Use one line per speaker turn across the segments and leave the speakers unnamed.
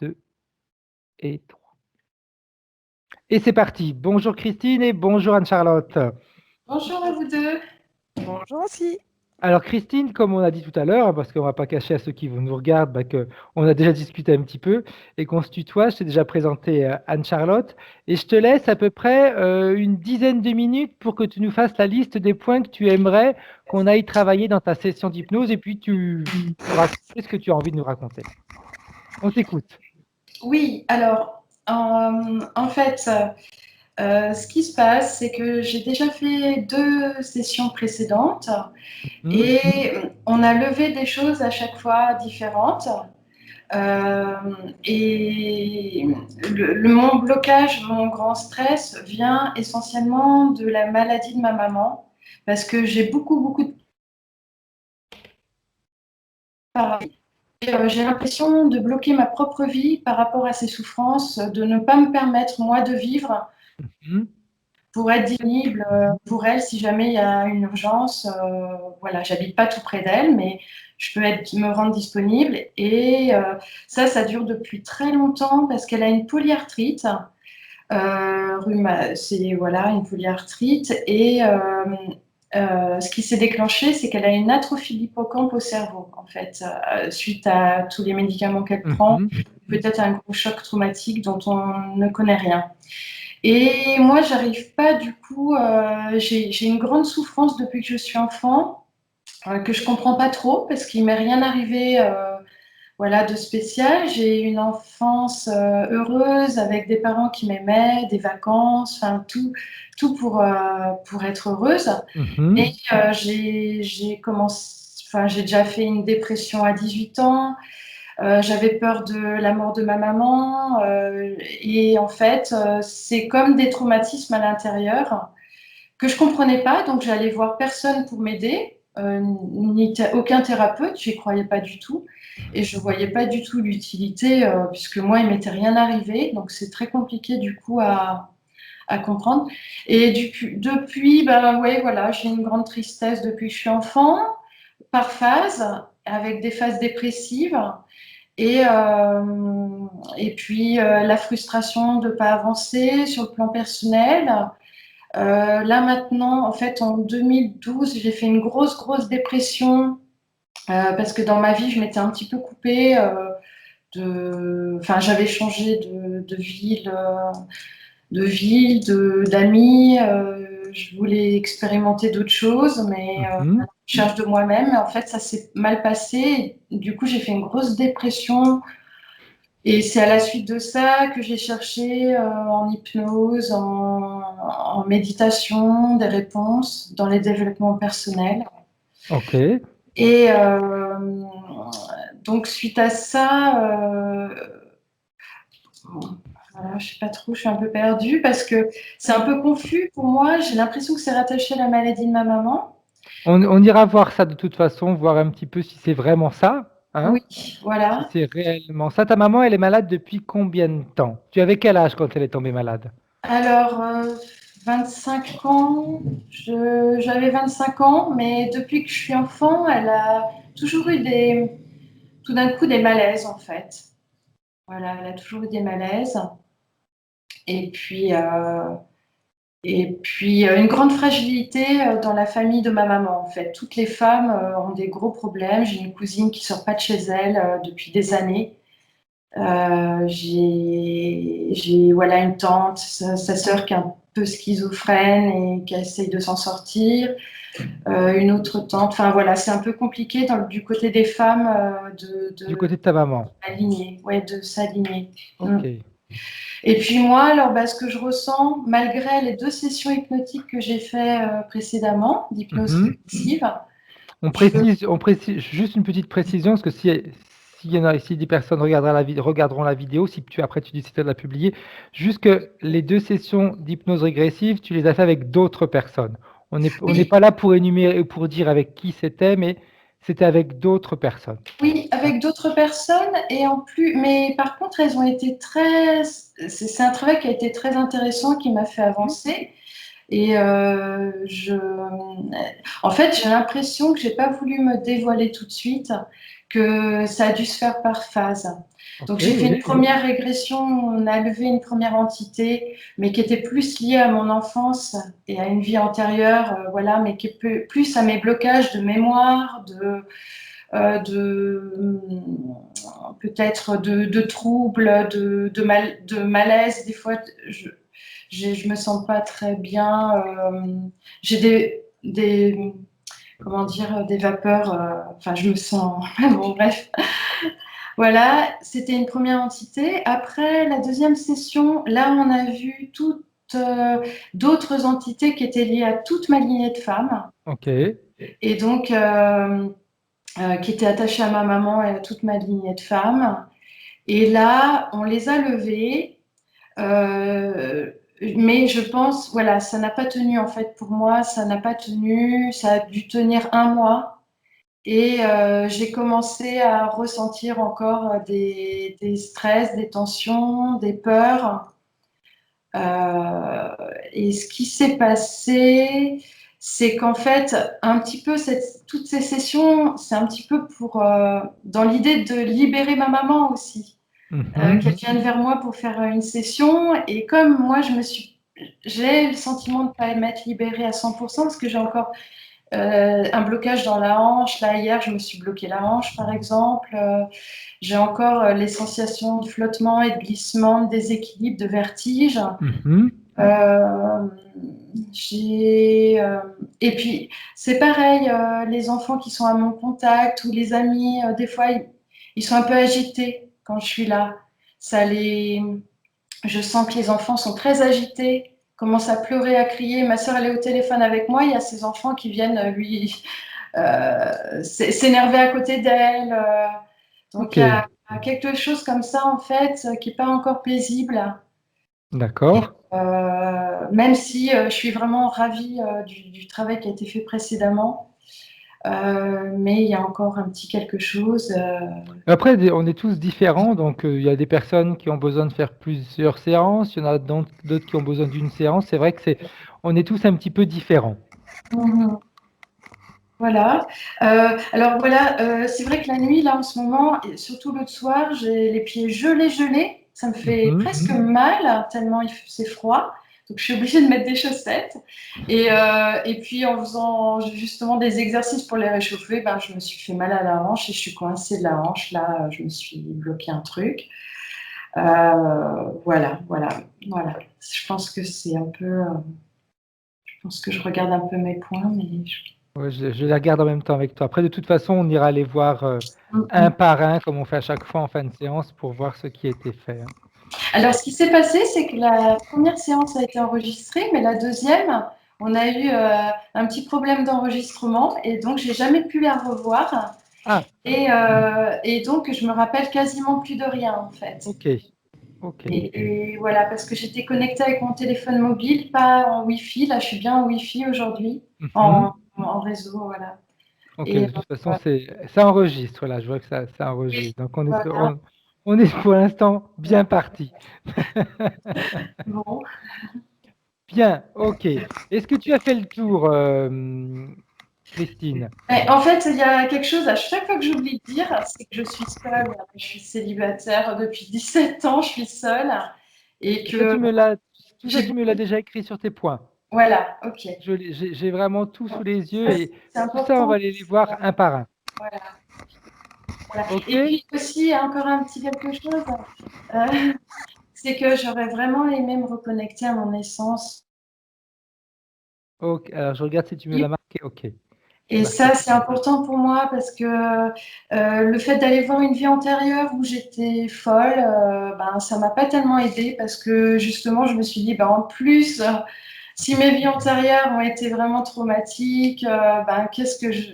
2 et 3. Et c'est parti. Bonjour Christine et bonjour Anne-Charlotte.
Bonjour à vous deux.
Bonjour aussi.
Alors Christine, comme on a dit tout à l'heure, parce qu'on ne va pas cacher à ceux qui nous regardent qu'on a déjà discuté un petit peu et qu'on se tutoie, je t'ai déjà présenté Anne-Charlotte et je te laisse à peu près une dizaine de minutes pour que tu nous fasses la liste des points que tu aimerais qu'on aille travailler dans ta session d'hypnose et puis tu nous racontes ce que tu as envie de nous raconter. On t'écoute.
Oui, alors, en fait, ce qui se passe, c'est que j'ai déjà fait 2 sessions précédentes
Mhm,
et on a levé des choses à chaque fois différentes. Euh, et mon blocage, mon grand stress vient essentiellement de la maladie de ma maman parce que j'ai beaucoup de paradis. J'ai l'impression de bloquer ma propre vie par rapport à ces souffrances, de ne pas me permettre, moi, de vivre
mhm,
pour être disponible pour elle si jamais il y a une urgence. Voilà, j'habite pas tout près d'elle, mais je peux me rendre disponible. Et ça dure depuis très longtemps parce qu'elle a une polyarthrite. C'est voilà, une polyarthrite. Et ce qui s'est déclenché, c'est qu'elle a une atrophie de l'hippocampe au cerveau, en fait, suite à tous les médicaments qu'elle prend,
mhm.
peut-être un gros choc traumatique dont on ne connaît rien. Et moi, j'arrive pas, du coup, j'ai une grande souffrance depuis que je suis enfant, que je comprends pas trop, parce qu'il m'est rien arrivé voilà, de spécial. J'ai une enfance heureuse, avec des parents qui m'aimaient, des vacances, enfin tout pour être heureuse. Et
Mhm.
j'ai commencé, enfin, j'ai déjà fait une dépression à 18 ans. J'avais peur de la mort de ma maman. Et en fait, c'est comme des traumatismes à l'intérieur que je comprenais pas. Donc, j'allais voir personne pour m'aider, aucun thérapeute. J'y croyais pas du tout. Et je voyais pas du tout l'utilité, puisque moi, il m'était rien arrivé. Donc, c'est très compliqué, du coup, à comprendre. Et depuis, ben, ouais, voilà, j'ai une grande tristesse depuis que je suis enfant, par phase, avec des phases dépressives. Et, et puis la frustration de ne pas avancer sur le plan personnel. Là maintenant, en fait, en 2012, j'ai fait une grosse dépression parce que dans ma vie, je m'étais un petit peu coupée enfin, j'avais changé d'amis. Je voulais expérimenter d'autres choses, mais
Mhm.
je cherche de moi-même. Mais en fait, ça s'est mal passé. Du coup, j'ai fait une grosse dépression. Et c'est à la suite de ça que j'ai cherché en hypnose, en méditation, des réponses dans les développements personnels.
Ok.
Et donc, suite à ça, bon, voilà, je sais pas trop, je suis un peu perdue parce que c'est un peu confus pour moi. J'ai l'impression que c'est rattaché à la maladie de ma maman.
On ira voir ça de toute façon, voir un petit peu si c'est vraiment ça, hein?
Oui,
Si
voilà.
c'est réellement ça. Ta maman, elle est malade depuis combien de temps? Tu avais quel âge quand elle est tombée malade?
Alors, 25 ans, j'avais 25 ans, mais depuis que je suis enfant, elle a toujours eu tout d'un coup des malaises en fait. Voilà, elle a toujours eu des malaises. Et puis, une grande fragilité dans la famille de ma maman en fait. Toutes les femmes ont des gros problèmes. J'ai une cousine qui sort pas de chez elle depuis des années. Voilà, une tante, sa sœur qui est un peu schizophrène et qui essaye de s'en sortir. Une autre tante. Enfin voilà, c'est un peu compliqué du côté des femmes
Du côté de ta maman.
s'aligner. Ouais, de s'aligner. Mm.
Ok.
Et puis moi, alors ce que je ressens, malgré les 2 sessions hypnotiques que j'ai fait précédemment, d'hypnose
Mhm.
régressive, je...
On précise juste une petite précision, parce que si des personnes regarderont la vidéo, si tu, après tu décides de la publier, juste que les 2 sessions d'hypnose régressive, tu les as fait avec d'autres personnes. On n'est
Oui,
pas là pour énumérer, pour dire avec qui c'était, mais c'était avec d'autres personnes.
oui,
Hein.
avec d'autres personnes et en plus, mais par contre, elles ont été c'est un travail qui a été très intéressant, qui m'a fait
Mhm.
avancer. Et en fait, j'ai l'impression que j'ai pas voulu me dévoiler tout de suite, que ça a dû se faire par phase. Donc
Ok,
j'ai fait
oui.
une première régression, on a levé une première entité, mais qui était plus liée à mon enfance et à une vie antérieure, voilà, mais qui est plus à mes blocages de mémoire, peut-être de troubles, de malaise. Des fois, je me sens pas très bien. J'ai comment dire, des vapeurs. Enfin, je me sens. Bon, bref. Voilà, c'était une première entité. Après la deuxième session, là, on a vu toutes d'autres entités qui étaient liées à toute ma lignée de femmes.
Ok.
Et donc, qui étaient attachées à ma maman et à toute ma lignée de femmes. Et là, on les a levées. Euh, mais je pense, voilà, ça n'a pas tenu en fait pour moi, ça n'a pas tenu, ça a dû tenir un mois. Et j'ai commencé à ressentir encore des stress, des tensions, des peurs. Euh, et ce qui s'est passé, c'est qu'en fait, un petit peu toutes ces sessions, c'est un petit peu dans l'idée de libérer ma maman aussi,
Mhm.
qu'elle vienne vers moi pour faire une session. Et comme moi, j'ai le sentiment de ne pas m'être libérée à 100% parce que j'ai encore un blocage dans la hanche. Là, hier, je me suis bloqué la hanche, par exemple. J'ai encore les sensations de flottement et de glissement, de déséquilibre, de vertige.
Mhm.
Euh, et puis, c'est pareil, les enfants qui sont à mon contact ou les amis, des fois, ils sont un peu agités quand je suis là. Ça les... Je sens que les enfants sont très agités, commencent à pleurer, à crier. Ma sœur, elle est au téléphone avec moi. Il y a ses enfants qui viennent s'énerver à côté d'elle. Donc,
Ok,
il y a quelque chose comme ça, en fait, qui n'est pas encore paisible. Et,
d'accord.
même si je suis vraiment ravie du travail qui a été fait précédemment, mais il y a encore un petit quelque chose.
Après, on est tous différents, donc il y a des personnes qui ont besoin de faire plusieurs séances, il y en a d'autres qui ont besoin d'une séance. C'est vrai que on est tous un petit peu différents.
Mhm. Voilà. Alors voilà, c'est vrai que la nuit, là, en ce moment, et surtout l'autre soir, j'ai les pieds gelés, gelés. Ça me fait
Mhm.
presque mal, tellement c'est froid. Donc, je suis obligée de mettre des chaussettes. Et puis, en faisant justement des exercices pour les réchauffer, ben, je me suis fait mal à la hanche et je suis coincée de la hanche. Là, je me suis bloqué un truc. Voilà, voilà, voilà. Je pense que c'est un peu. Je pense que je regarde un peu mes points, mais
Ouais, je les regarde en même temps avec toi. Après, de toute façon, on ira les voir un
Mhm.
par un, comme on fait à chaque fois en fin de séance, pour voir ce qui a été fait, hein.
Alors, ce qui s'est passé, c'est que la première séance a été enregistrée, mais la deuxième, on a eu un petit problème d'enregistrement et donc j'ai jamais pu la revoir.
Ah,
Et donc, je me rappelle quasiment plus de rien en fait.
ok, ok.
Et voilà, parce que j'étais connectée avec mon téléphone mobile, pas en Wi-Fi. Là, je suis bien en Wi-Fi aujourd'hui,
Mhm.
en réseau, voilà.
Ok,
Et
de toute façon, ça enregistre, là, je vois que ça
oui,
enregistre. Donc,
voilà.
on est pour l'instant bien parti.
Bon.
Bien, ok. Est-ce que tu as fait le tour, Christine?
Mais en fait, il y a quelque chose à chaque fois que j'oublie de dire, c'est que je suis seule. Je suis célibataire depuis 17 ans, je suis seule. Et
Et ça,
que
tout ça,
j'ai...
tu me l'as déjà écrit sur tes points.
Voilà, ok.
J'ai vraiment tout sous les yeux et
C'est
tout ça, on va
important.
aller les voir un par un.
Voilà, voilà.
Ok?
Et puis aussi, encore un petit quelque chose, euh, c'est que j'aurais vraiment aimé me reconnecter à mon essence.
Ok. Alors, je regarde si tu me l'as marqué. Ok. C'est
Et
marqué.
ça, c'est important pour moi parce que le fait d'aller voir une vie antérieure où j'étais folle, ben, ça m'a pas tellement aidée parce que justement, je me suis dit, ben, en plus, si mes vies antérieures ont été vraiment traumatiques, ben,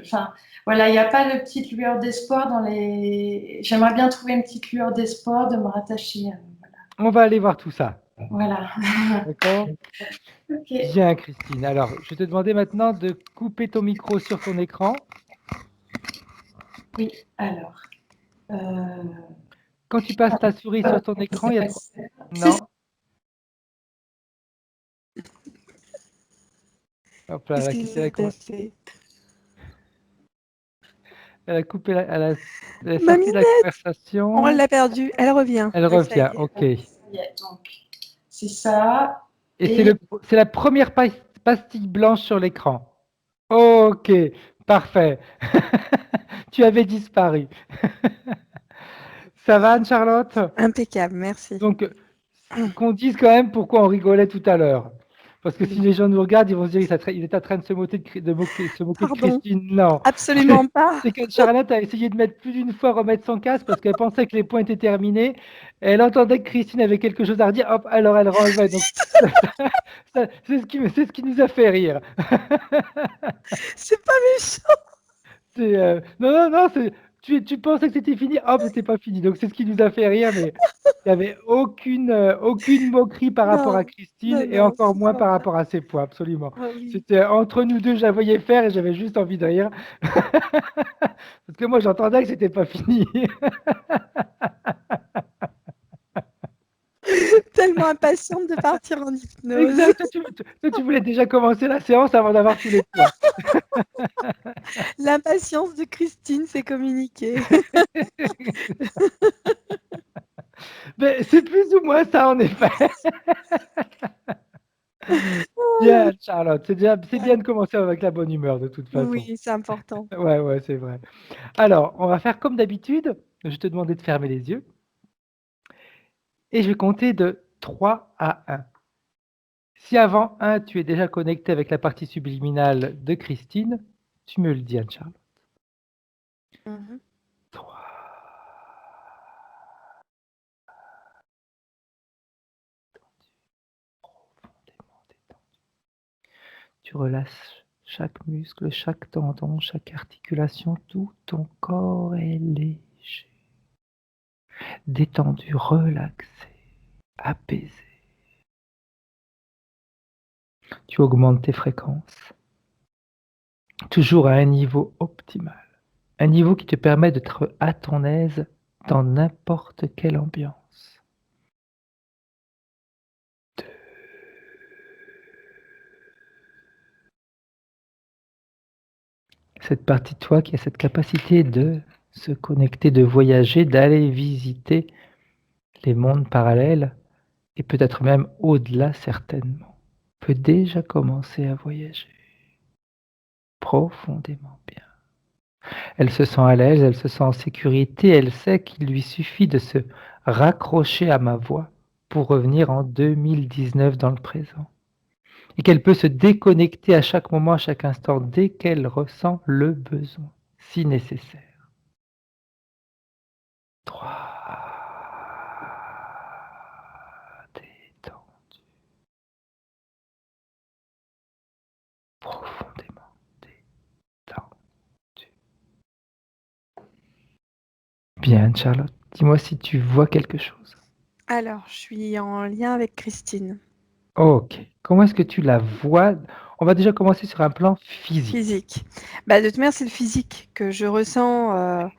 Enfin, voilà, il n'y a pas de petite lueur d'espoir dans les... J'aimerais bien trouver une petite lueur d'espoir de me rattacher.
On va aller voir tout ça.
Voilà.
D'accord?
Ok.
Bien, Christine. Alors, je vais te demander maintenant de couper ton micro sur ton écran.
Oui, alors. euh,
Quand tu passes ta souris sur ton écran, il y a trois.
C'est
Non. Hop là,
Qu'est-ce
là,
qui
qui c'est là
s'est
qu'on va-
passé?
Elle a coupé, elle est sortie de la
Mamie, on
conversation.
l'a perdue. Elle revient.
Elle
Ouais, ça y
revient,
est.
ok.
Ça y est, donc, c'est ça.
Et
Et
c'est la première pastille blanche sur l'écran. Ok, parfait. Tu avais disparu. Ça va, Anne-Charlotte?
Impeccable, merci.
Donc, qu'on dise quand même pourquoi on rigolait tout à l'heure. Parce que si
Oui.
les gens nous regardent, ils vont se dire qu'il est en train de se moquer de
Pardon,
Christine. Non.
absolument pas.
C'est que Charlotte a essayé de mettre plus d'une fois remettre son casque parce qu'elle pensait que les points étaient terminés. Et elle entendait que Christine avait quelque chose à redire. Hop, alors elle relevait. Donc, c'est ce qui nous a fait rire.
C'est pas méchant.
Non, non, non, tu pensais que c'était fini, hop, c'était pas fini. Donc c'est ce qui nous a fait rire, mais il n'y avait aucune moquerie par rapport à
Non,
Christine
non,
et
non,
encore
c'est
moins par
sympa.
rapport à ses points, absolument.
Ah oui.
C'était entre nous deux, je la voyais faire et j'avais juste envie de rire. Parce que moi, j'entendais que c'était pas fini.
Tellement impatiente de partir en hypnose.
Exact. Toi, tu voulais déjà commencer la séance avant d'avoir tous les points.
L'impatience de Christine s'est communiquée.
Mais c'est plus ou moins ça, en effet. Bien, Charlotte, c'est bien de commencer avec la bonne humeur, de toute façon.
Oui, c'est important.
Ouais, ouais, c'est vrai. Alors, on va faire comme d'habitude. Je vais te demander de fermer les yeux. Et je vais compter de 3 à 1. Si avant 1, tu es déjà connecté avec la partie subliminale de Christine, tu me le dis, Anne-Charlotte.
Mhm.
3. Profondément détendu. Tu relâches chaque muscle, chaque tendon, chaque articulation. Tout ton corps est léger, détendu, relaxé, apaisé. Tu augmentes tes fréquences, toujours à un niveau optimal. Un niveau qui te permet d'être à ton aise dans n'importe quelle ambiance. Cette partie de toi qui a cette capacité de se connecter, de voyager, d'aller visiter les mondes parallèles et peut-être même au-delà certainement, peut déjà commencer à voyager profondément bien. Elle se sent à l'aise, elle se sent en sécurité, elle sait qu'il lui suffit de se raccrocher à ma voix pour revenir en 2019 dans le présent. Et qu'elle peut se déconnecter à chaque moment, à chaque instant, dès qu'elle ressent le besoin, si nécessaire. 3. Détendu. Profondément détendu. Bien, Charlotte, dis-moi si tu vois quelque chose.
Alors, je suis en lien avec Christine.
Ok. Comment est-ce que tu la vois? On va déjà commencer sur un plan physique.
Physique. Bah, de toute manière, c'est le physique que je ressens.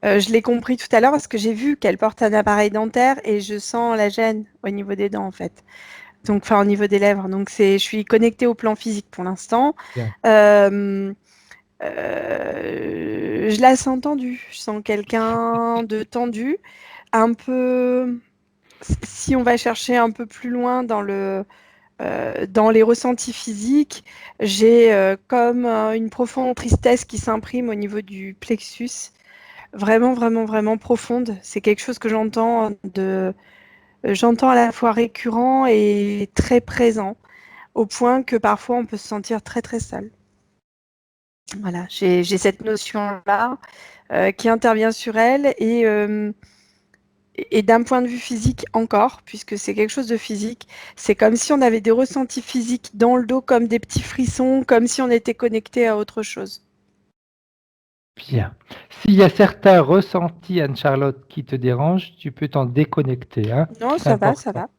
Je l'ai compris tout à l'heure parce que j'ai vu qu'elle porte un appareil dentaire et je sens la gêne au niveau des dents, en fait. Donc, enfin, au niveau des lèvres. Donc, je suis connectée au plan physique pour l'instant.
Bien.
Je la sens tendue. Je sens quelqu'un de tendu, un peu. Si on va chercher un peu plus loin dans les ressentis physiques, j'ai comme une profonde tristesse qui s'imprime au niveau du plexus, vraiment, vraiment, vraiment profonde. C'est quelque chose que j'entends à la fois récurrent et très présent, au point que parfois on peut se sentir très, très seul. Voilà, j'ai cette notion-là qui intervient sur elle et d'un point de vue physique encore, puisque c'est quelque chose de physique, c'est comme si on avait des ressentis physiques dans le dos, comme des petits frissons, comme si on était connecté à autre chose.
Bien. S'il y a certains ressentis, Anne-Charlotte, qui te dérangent, tu peux t'en déconnecter. Hein,
Non,
c'est
ça va, ça
important.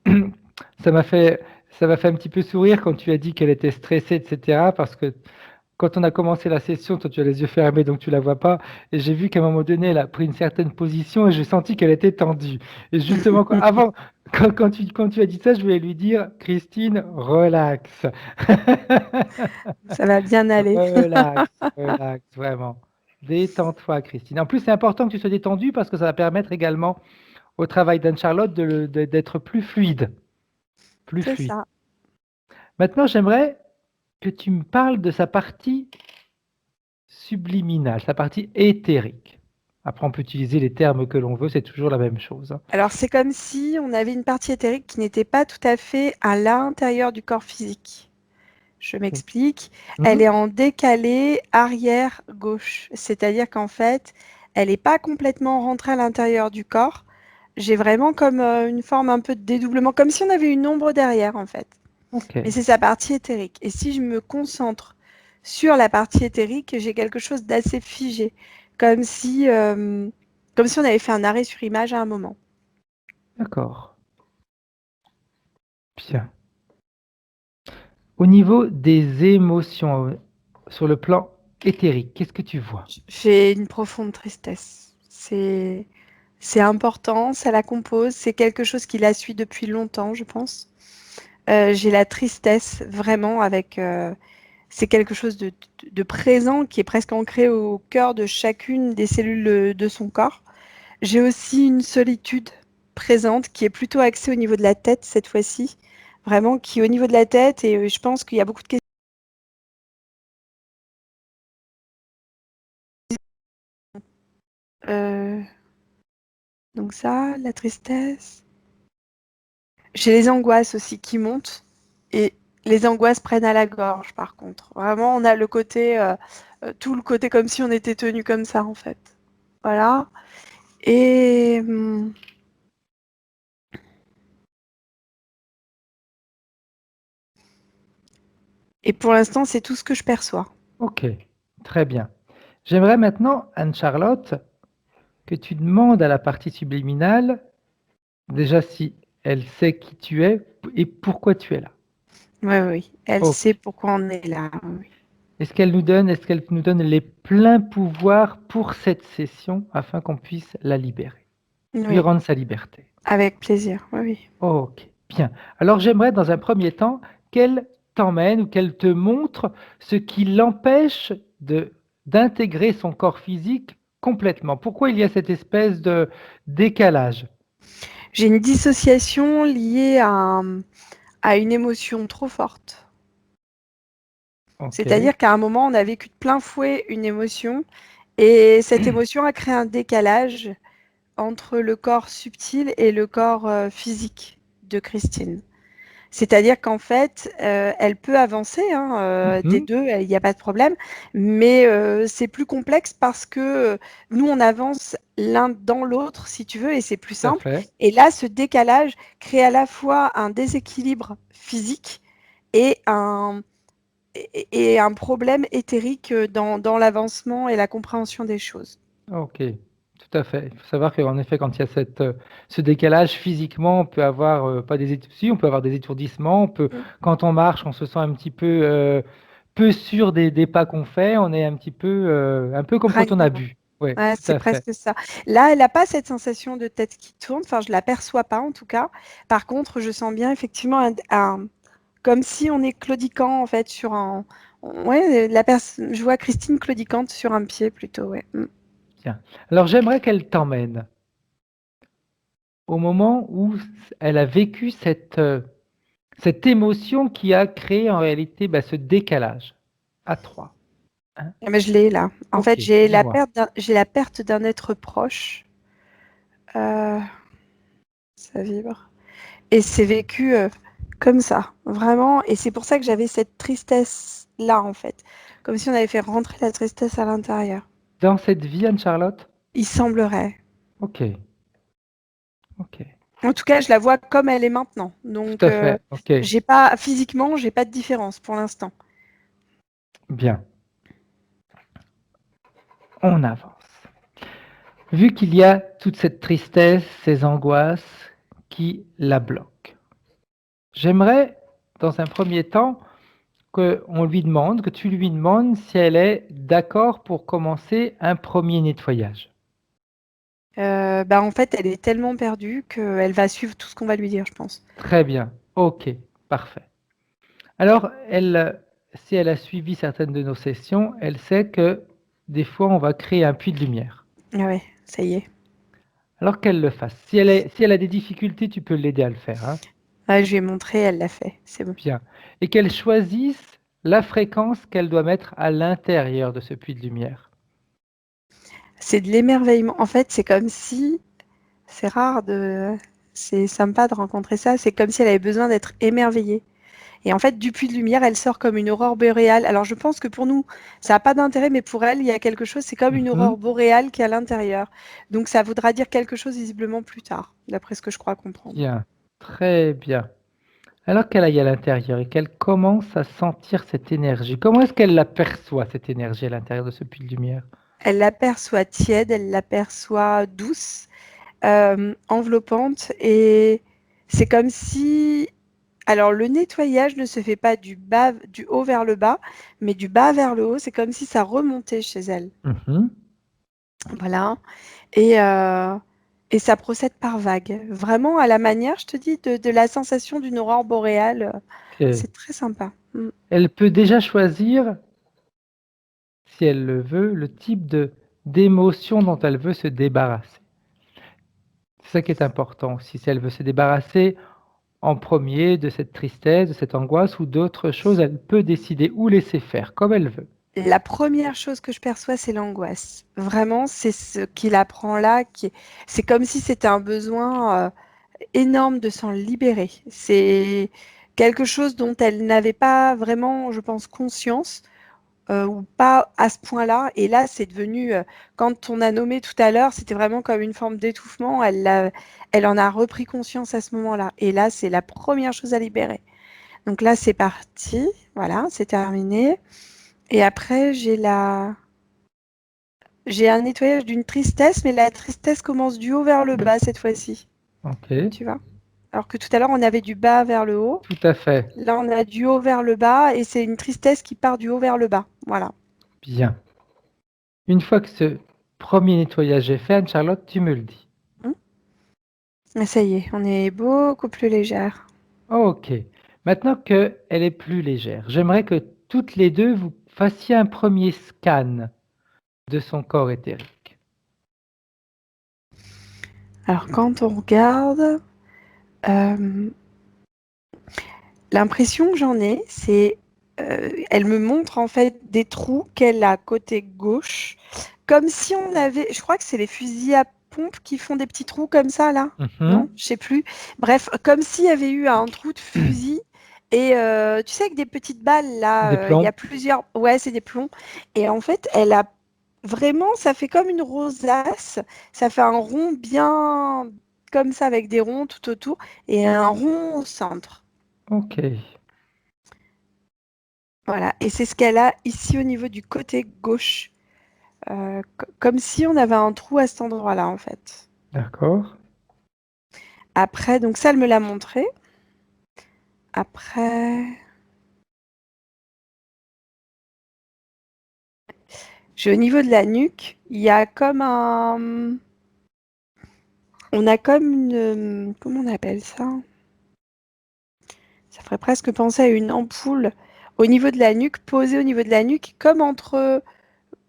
va.
Ça m'a fait, ça m'a fait un petit peu sourire quand tu as dit qu'elle était stressée, etc. Parce que quand on a commencé la session, toi tu as les yeux fermés donc tu la vois pas. Et j'ai vu qu'à un moment donné, elle a pris une certaine position et j'ai senti qu'elle était tendue. Et justement, quand tu as dit ça, je voulais lui dire, Christine, relax.
Ça va bien aller.
Relax, relax, vraiment. Détends-toi, Christine. En plus, c'est important que tu sois détendue parce que ça va permettre également au travail d'Anne-Charlotte d'être plus fluide. Plus
C'est
fluide.
ça.
Maintenant, j'aimerais que tu me parles de sa partie subliminale, sa partie éthérique. Après, on peut utiliser les termes que l'on veut, c'est toujours la même chose, hein.
Alors, c'est comme si on avait une partie éthérique qui n'était pas tout à fait à l'intérieur du corps physique. Je m'explique. Elle
Mhm.
est en décalé arrière gauche. C'est-à-dire qu'en fait, elle n'est pas complètement rentrée à l'intérieur du corps. J'ai vraiment comme une forme un peu de dédoublement, comme si on avait une ombre derrière, en fait.
Ok,
Mais c'est sa partie éthérique. Et si je me concentre sur la partie éthérique, j'ai quelque chose d'assez figé, comme si on avait fait un arrêt sur image à un moment.
d'accord. Bien. Au niveau des émotions, sur le plan éthérique, qu'est-ce que tu vois?
J'ai une profonde tristesse. C'est important, ça la compose, c'est quelque chose qui la suit depuis longtemps, je pense. J'ai la tristesse vraiment c'est quelque chose de présent qui est presque ancré au cœur de chacune des cellules de son corps. J'ai aussi une solitude présente qui est plutôt axée au niveau de la tête cette fois-ci, vraiment qui est au niveau de la tête et je pense qu'il y a beaucoup de questions. Euh, donc ça, la tristesse. J'ai les angoisses aussi qui montent et les angoisses prennent à la gorge par contre. Vraiment, on a tout le côté comme si on était tenu comme ça en fait. Voilà. Et, et pour l'instant, c'est tout ce que je perçois.
Ok, très bien. J'aimerais maintenant, Anne-Charlotte, que tu demandes à la partie subliminale, déjà si elle sait qui tu es et pourquoi tu es là.
Oui, oui. Elle
Ok.
sait pourquoi on est là. Oui.
Est-ce qu'elle nous donne les pleins pouvoirs pour cette session afin qu'on puisse la libérer, lui
Oui,
rendre sa liberté?
avec plaisir. Oui, oui.
Ok, bien. Alors j'aimerais dans un premier temps qu'elle t'emmène ou qu'elle te montre ce qui l'empêche d'intégrer son corps physique complètement. Pourquoi il y a cette espèce de décalage?
J'ai une dissociation liée à une émotion trop forte.
Ok,
C'est-à-dire qu'à un moment, on a vécu de plein fouet une émotion et cette émotion a créé un décalage entre le corps subtil et le corps physique de Christine. C'est-à-dire qu'en fait, elle peut avancer hein, des
mhm,
deux, il n'y a pas de problème, mais c'est plus complexe parce que nous, on avance l'un dans l'autre, si tu veux, et c'est plus
tout à
simple.
fait.
Et là, ce décalage crée à la fois un déséquilibre physique et et un problème éthérique dans l'avancement et la compréhension des choses.
Ok, tout à fait. Il faut savoir qu'en effet, quand il y a ce décalage physiquement, on peut avoir pas si, on peut avoir des étourdissements.
Mm.
Quand on marche, on se sent un petit peu sûr des pas qu'on fait. On est un peu comme quand on a
Ringard.
bu. Oui,
Ouais,
tout
c'est
à fait.
presque ça. Là, elle n'a pas cette sensation de tête qui tourne, enfin, je la perçois pas en tout cas. Par contre, je sens bien effectivement comme si on est claudiquant en fait sur un. Ouais, je vois Christine claudiquante sur un pied plutôt, ouais. Mm.
Tiens. Alors j'aimerais qu'elle t'emmène au moment où elle a vécu cette émotion qui a créé en réalité ce décalage à trois. Hein.
Ah, mais je l'ai là. En
Ok,
fait,
dis-moi.
j'ai la perte d'un être proche. Euh, Ça vibre. Et c'est vécu comme ça, vraiment. Et c'est pour ça que j'avais cette tristesse-là, en fait. Comme si on avait fait rentrer la tristesse à l'intérieur.
Dans cette vie, Anne-Charlotte?
Il semblerait.
Ok, ok.
En tout cas, je la vois comme elle est maintenant.
Tout
Donc,
à fait, ok,
physiquement, j'ai pas de différence pour l'instant.
bien, on avance. Vu qu'il y a toute cette tristesse, ces angoisses qui la bloquent, j'aimerais, dans un premier temps, que tu lui demandes si elle est d'accord pour commencer un premier nettoyage.
Bah, en fait, elle est tellement perdue qu'elle va suivre tout ce qu'on va lui dire, je pense.
Très bien, ok, parfait. Alors, si elle a suivi certaines de nos sessions, elle sait que des fois, on va créer un puits de lumière.
Ah ouais, ça y est.
Alors qu'elle le fasse. Si elle a des difficultés, tu peux l'aider à le faire, hein.
Ouais, je lui ai montré, elle l'a fait. C'est bon.
Bien. Et qu'elle choisisse la fréquence qu'elle doit mettre à l'intérieur de ce puits de lumière.
C'est de l'émerveillement. En fait, c'est comme si, c'est rare de, c'est sympa de rencontrer ça. C'est comme si elle avait besoin d'être émerveillée. Et en fait, du puits de lumière, elle sort comme une aurore boréale. Alors, je pense que pour nous, ça n'a pas d'intérêt, mais pour elle, il y a quelque chose, c'est comme une
Mhm.
aurore boréale qui est à l'intérieur. Donc, ça voudra dire quelque chose visiblement plus tard, d'après ce que je crois comprendre.
Bien. Très bien. Alors qu'elle aille à l'intérieur et qu'elle commence à sentir cette énergie, comment est-ce qu'elle la perçoit, cette énergie à l'intérieur de ce puits de lumière?
Elle l'aperçoit tiède, elle l'aperçoit douce, enveloppante, et c'est comme si. Alors, le nettoyage ne se fait pas du haut vers le bas, mais du bas vers le haut. C'est comme si ça remontait chez elle.
Mhm.
Voilà. Et ça procède par vagues. Vraiment à la manière, je te dis, de la sensation d'une aurore boréale.
Ok.
C'est très sympa.
Elle peut déjà choisir, si elle le veut, le type d'émotion dont elle veut se débarrasser. C'est ça qui est important aussi. Si elle veut se débarrasser en premier de cette tristesse, de cette angoisse ou d'autres choses, elle peut décider ou laisser faire comme elle veut.
La première chose que je perçois, c'est l'angoisse. Vraiment, c'est ce qu'il apprend là. C'est comme si c'était un besoin énorme de s'en libérer. C'est quelque chose dont elle n'avait pas vraiment, je pense, conscience. Ou pas à ce point-là. Et là, c'est devenu, quand on a nommé tout à l'heure, c'était vraiment comme une forme d'étouffement. Elle en a repris conscience à ce moment-là. Et là, c'est la première chose à libérer. Donc là, c'est parti. Voilà, c'est terminé. Et après, j'ai un nettoyage d'une tristesse, mais la tristesse commence du haut vers le bas cette fois-ci.
Ok,
Tu vois? Alors que tout à l'heure, on avait du bas vers le haut.
tout à fait.
Là, on a du haut vers le bas et c'est une tristesse qui part du haut vers le bas. Voilà.
Bien. Une fois que ce premier nettoyage est fait, Anne-Charlotte, tu me le dis.
Ah, ça y est, on est beaucoup plus légère.
Ok. Maintenant qu'elle est plus légère, j'aimerais que toutes les deux vous fassiez un premier scan de son corps éthérique.
Alors, quand on regarde, euh, l'impression que j'en ai, c'est, elle me montre en fait des trous qu'elle a côté gauche, comme si on avait, je crois que c'est les fusils à pompe qui font des petits trous comme ça là, non?
Mhm.
Je sais plus. Bref, comme s'il y avait eu un trou de fusil. Et tu sais, avec des petites balles
Des
là, il y a
plombs.
plusieurs. Ouais, c'est des plombs. Et en fait, elle a vraiment, ça fait comme une rosace. Ça fait un rond bien comme ça, avec des ronds tout autour et un rond au centre.
Ok.
Voilà. Et c'est ce qu'elle a ici au niveau du côté gauche. Comme si on avait un trou à cet endroit-là, en fait.
D'accord.
Après, donc ça, elle me l'a montré. Après, j'ai au niveau de la nuque, il y a comme un. On a comme une. Comment on appelle ça? Ça ferait presque penser à une ampoule au niveau de la nuque, posée au niveau de la nuque, comme entre.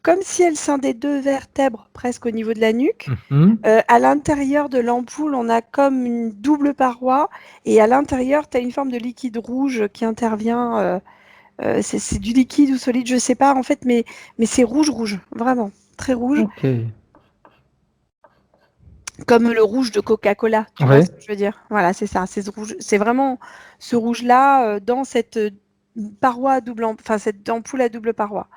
Comme si elle scindait deux vertèbres presque au niveau de la nuque.
Mhm.
À l'intérieur de l'ampoule, on a comme une double paroi et à l'intérieur, tu as une forme de liquide rouge qui intervient. C'est du liquide ou solide, je sais pas en fait, mais c'est rouge, rouge, vraiment, très rouge,
Ok.
comme le rouge de Coca-Cola, tu vois
Ouais.
ce que je veux dire? Voilà, c'est ça, c'est ce rouge, c'est vraiment ce rouge-là dans cette paroi à enfin cette ampoule à double paroi.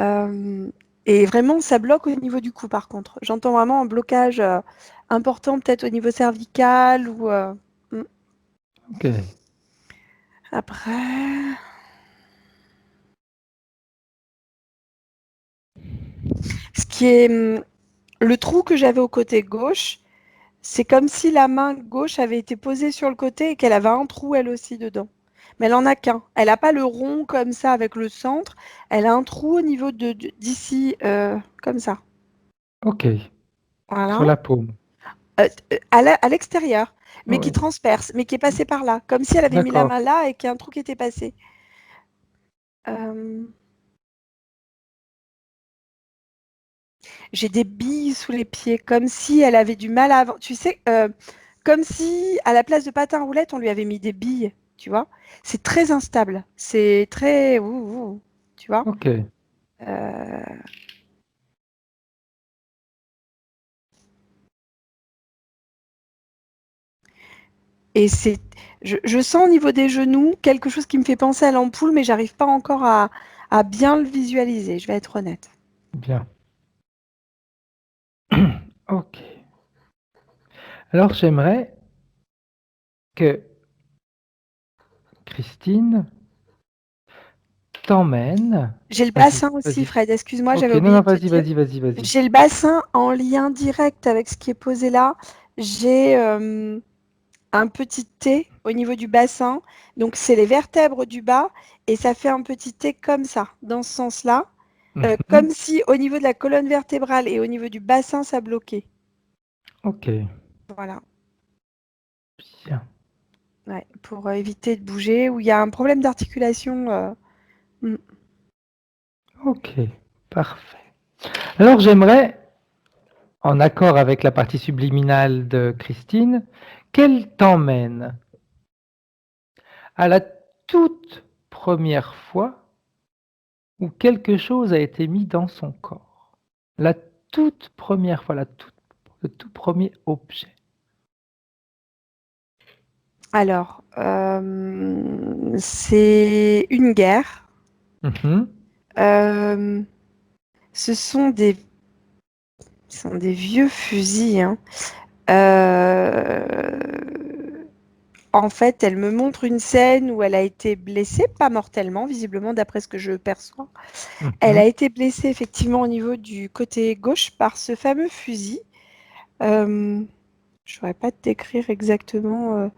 Euh, et vraiment, ça bloque au niveau du cou, par contre. J'entends vraiment un blocage important, peut-être au niveau cervical ou. Hmm.
Ok.
Après, ce qui est le trou que j'avais au côté gauche, c'est comme si la main gauche avait été posée sur le côté et qu'elle avait un trou elle aussi dedans. Mais elle en a qu'un. Elle n'a pas le rond comme ça avec le centre. Elle a un trou au niveau d'ici, comme ça.
Ok. Sur
Voilà.
la paume.
À l'extérieur, mais qui
Ouais.
transperce, mais qui est passé par là, comme si elle avait mis la
D'accord.
main là et qu'il y a un trou qui était passé. Euh, j'ai des billes sous les pieds, comme si elle avait du mal à avancer. Tu sais, comme si à la place de patin à roulettes, on lui avait mis des billes, tu vois. C'est très instable. C'est très... tu vois.
Ok.
Euh, Et je sens au niveau des genoux quelque chose qui me fait penser à l'ampoule, mais j'arrive pas encore à bien le visualiser, je vais être honnête.
Bien. Ok. Alors, j'aimerais que Christine t'emmène.
J'ai le
Vas-y,
bassin aussi,
vas-y.
Fred, excuse-moi,
Ok,
j'avais
non,
oublié
non,
de te
vas-y,
dire.
vas-y, vas-y, vas-y.
J'ai le bassin en lien direct avec ce qui est posé là. J'ai un petit T au niveau du bassin, donc c'est les vertèbres du bas, et ça fait un petit T comme ça, dans ce sens-là,
Mhm.
comme si au niveau de la colonne vertébrale et au niveau du bassin, ça bloquait.
Ok,
Voilà.
bien.
Ouais, pour éviter de bouger, où il y a un problème d'articulation. Mm.
Ok, parfait. Alors, j'aimerais, en accord avec la partie subliminale de Christine, qu'elle t'emmène à la toute première fois où quelque chose a été mis dans son corps. La toute première fois, le tout premier objet.
Alors, c'est une guerre.
Mhm,
Euh, ce sont des vieux fusils, hein. Euh, En fait, elle me montre une scène où elle a été blessée, pas mortellement, visiblement, d'après ce que je perçois. Elle a
mhm.
été blessée effectivement au niveau du côté gauche par ce fameux fusil. Je ne saurais pas te décrire exactement.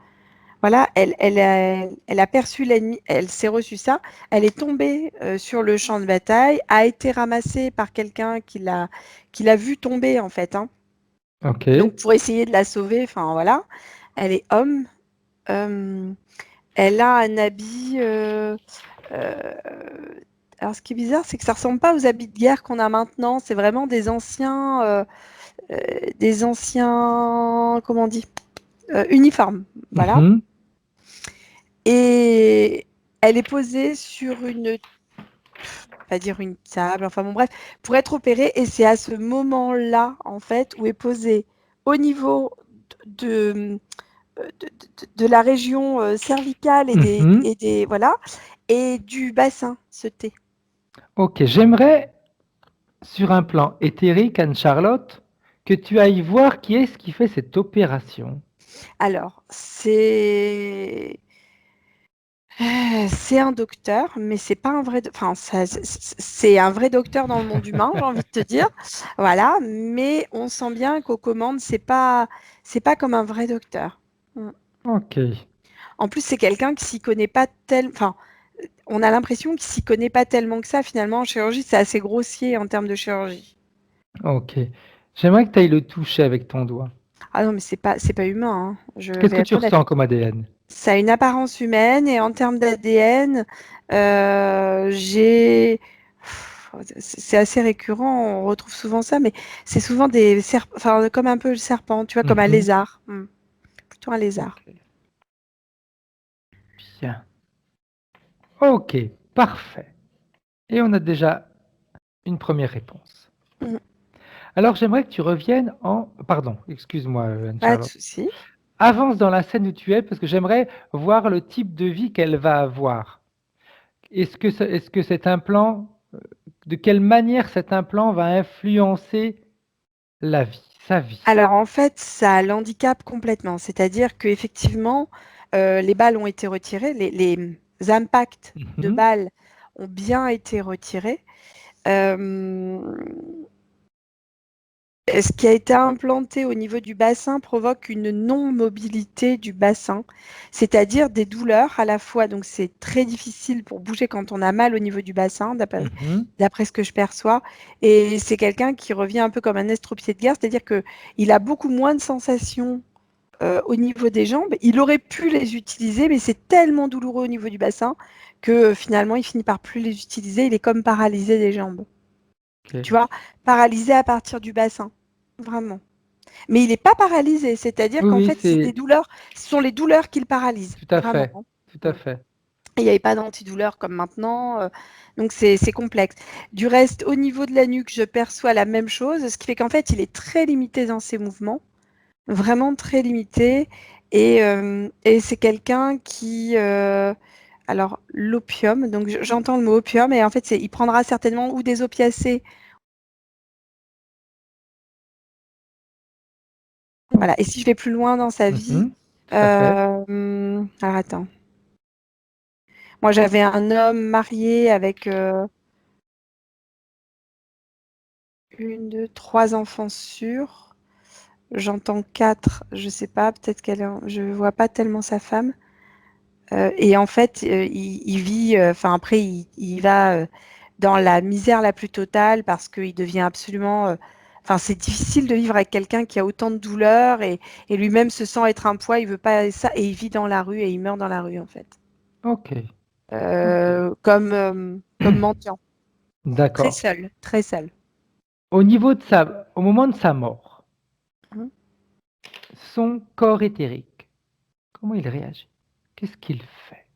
Voilà, elle a perçu l'ennemi, elle s'est reçu ça. Elle est tombée sur le champ de bataille, a été ramassée par quelqu'un qui l'a vue tomber en fait, hein.
Ok,
Donc pour essayer de la sauver, enfin voilà. Elle est homme. Euh, Elle a un habit. Euh, alors, ce qui est bizarre, c'est que ça ressemble pas aux habits de guerre qu'on a maintenant. C'est vraiment des anciens, comment on dit, uniformes. Voilà.
mhm.
Et elle est posée sur pas dire une table, enfin bon, bref, pour être opérée. Et c'est à ce moment-là, en fait, où est posée au niveau de, de la région cervicale et des,
Mhm.
et des, voilà, et du bassin, ce thé.
Ok, j'aimerais, sur un plan éthérique, Anne-Charlotte, que tu ailles voir qui est-ce qui fait cette opération.
Alors, c'est un docteur, mais c'est pas un vrai. Enfin, c'est un vrai docteur dans le monde humain, j'ai envie de te dire. Voilà, mais on sent bien qu'aux commandes, c'est pas comme un vrai docteur. Mm.
Ok,
En plus, c'est quelqu'un qui s'y connaît pas tellement. Enfin, on a l'impression qu'il s'y connaît pas tellement que ça. Finalement, en chirurgie, c'est assez grossier en termes de chirurgie.
ok. J'aimerais que tu ailles le toucher avec ton doigt.
Ah non, mais c'est pas humain, hein. Je
Qu'est-ce
vais
que tu
être honnête.
ressens comme ADN?
Ça a une apparence humaine et en termes d'ADN, j'ai. C'est assez récurrent, on retrouve souvent ça, mais c'est souvent des serpents, enfin, comme un peu le serpent, tu vois, comme un
Mhm.
lézard. Plutôt un
Ok,
lézard.
bien. Ok, parfait. Et on a déjà une première réponse.
Mm.
Alors j'aimerais que tu reviennes en... Pardon, excuse-moi
Pas de
Anne-Charlotte.
souci.
Avance dans la scène où tu es parce que j'aimerais voir le type de vie qu'elle va avoir. Est-ce que cet implant, de quelle manière cet implant va influencer la vie, sa vie?
Alors en fait, ça l'handicape complètement. C'est-à-dire qu'effectivement, les balles ont été retirées, les impacts de
Mhm,
balles ont bien été retirés. Euh, Ce qui a été implanté au niveau du bassin provoque une non-mobilité du bassin, c'est-à-dire des douleurs à la fois. Donc c'est très difficile pour bouger quand on a mal au niveau du bassin, d'après
mhm,
d'après ce que je perçois. Et c'est quelqu'un qui revient un peu comme un estropié de guerre, c'est-à-dire qu'il a beaucoup moins de sensations au niveau des jambes. Il aurait pu les utiliser, mais c'est tellement douloureux au niveau du bassin que finalement il finit par plus les utiliser. Il est comme paralysé des jambes.
Ok.
Tu vois, paralysé à partir du bassin, vraiment. Mais il n'est pas paralysé, c'est-à-dire
Oui,
qu'en
oui,
fait, c'est des
c'est
douleurs, ce sont les douleurs qui le paralysent,
tout à
vraiment.
fait. Tout à
Mm.
fait.
Et il n'y avait pas d'antidouleur comme maintenant, donc c'est complexe. Du reste, au niveau de la nuque, je perçois la même chose, ce qui fait qu'en fait, il est très limité dans ses mouvements, vraiment très limité. Et c'est quelqu'un qui... alors, l'opium, donc j'entends le mot opium, et en fait, il prendra certainement ou des opiacés. Voilà. Et si je vais plus loin dans sa vie,
Tout à fait.
alors attends. Moi, j'avais un homme marié avec une, deux, trois enfants sûrs. J'entends quatre, je sais pas, peut-être je vois pas tellement sa femme. Et en fait, il vit, enfin après, il va dans la misère la plus totale parce qu'il devient absolument. Enfin, c'est difficile de vivre avec quelqu'un qui a autant de douleurs et lui-même se sent être un poids. Il veut pas ça et il vit dans la rue et il meurt dans la rue en fait,
Ok. Ok.
comme mendiant, très
D'accord.
seul, très seul.
Au moment de sa mort,
Mhm.
son corps éthérique, comment il réagit? Qu'est-ce qu'il fait?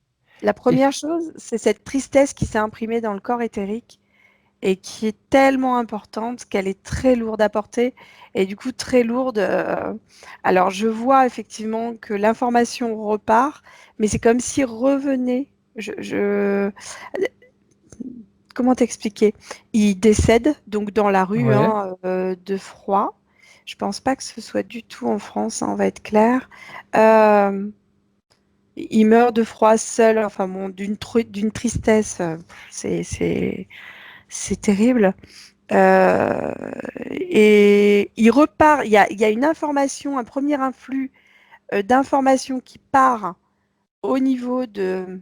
La
Est-ce
première chose, c'est cette tristesse qui s'est imprimée dans le corps éthérique et qui est tellement importante qu'elle est très lourde à porter et du coup très lourde. Alors je vois effectivement que l'information repart, mais c'est comme si revenait. Comment t'expliquer? Il décède donc dans la rue
Ouais.
hein, de froid. Je pense pas que ce soit du tout en France, hein, on va être clair. Euh, il meurt de froid seul, enfin bon, d'une tristesse, c'est terrible. Euh, et il repart, il y a une information, un premier influx d'informations qui part au niveau de...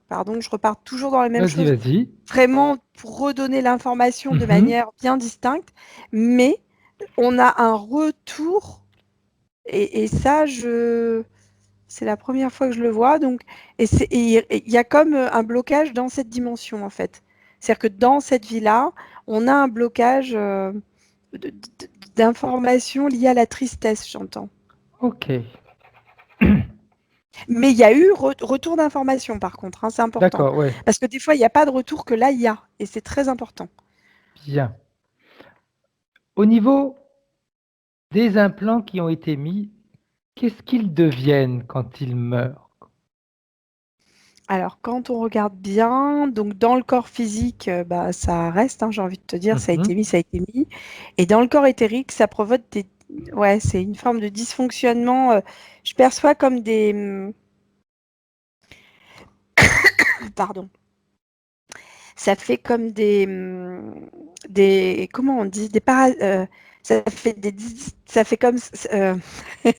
Pardon, je repars toujours dans la même
Vas-y,
chose,
vas-y.
vraiment pour redonner l'information de
Mhm.
manière bien distincte, mais on a un retour, et ça, c'est la première fois que je le vois, donc, et il y a comme un blocage dans cette dimension, en fait. C'est-à-dire que dans cette vie-là, on a un blocage d'informations liées à la tristesse, j'entends.
Ok.
Mais il y a eu retour d'informations, par contre, hein, c'est important.
D'accord, ouais.
Parce que des fois, il n'y a pas de retour que là, il y a. Et c'est très important.
Bien. Au niveau des implants qui ont été mis, qu'est-ce qu'ils deviennent quand ils meurent?
Alors, quand on regarde bien, donc dans le corps physique, bah, ça reste, hein, j'ai envie de te dire, ça a été
Mhm.
mis, ça a été mis. Et dans le corps éthérique, ça provoque des... Ouais, c'est une forme de dysfonctionnement. Je perçois comme des... Pardon. Ça fait comme des... Comment on dit? Ça fait ça fait comme...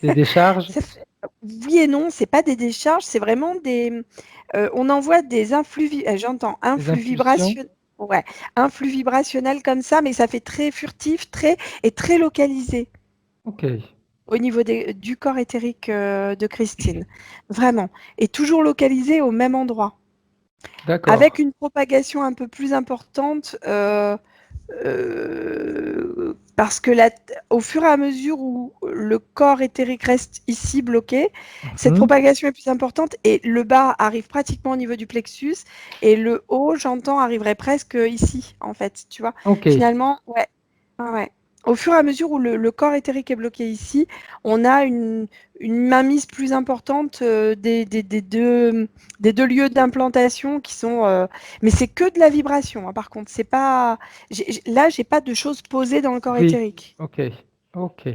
Des décharges?
ça fait- Oui et non, c'est pas des décharges, c'est vraiment des... on envoie des influx... J'entends
Des
influx
impulsions?
vibrationnel. Ouais, influx vibrationnel comme ça, mais ça fait très furtif, et très localisé
Ok.
au niveau du corps éthérique de Christine. Vraiment. Et toujours localisé au même endroit. Avec
D'accord.
une propagation un peu plus importante, parce que au fur et à mesure où le corps éthérique reste ici bloqué, cette
Mhm.
propagation est plus importante et le bas arrive pratiquement au niveau du plexus et le haut, j'entends, arriverait presque ici, en fait, tu vois.
Ok.
Finalement, ouais. Ouais, ouais. Au fur et à mesure où le corps éthérique est bloqué ici, on a une mainmise plus importante des deux lieux d'implantation qui sont... mais c'est que de la vibration, hein, par contre. C'est pas... Là, j'ai pas de choses posées dans le corps
Oui.
éthérique.
Ok. Ok.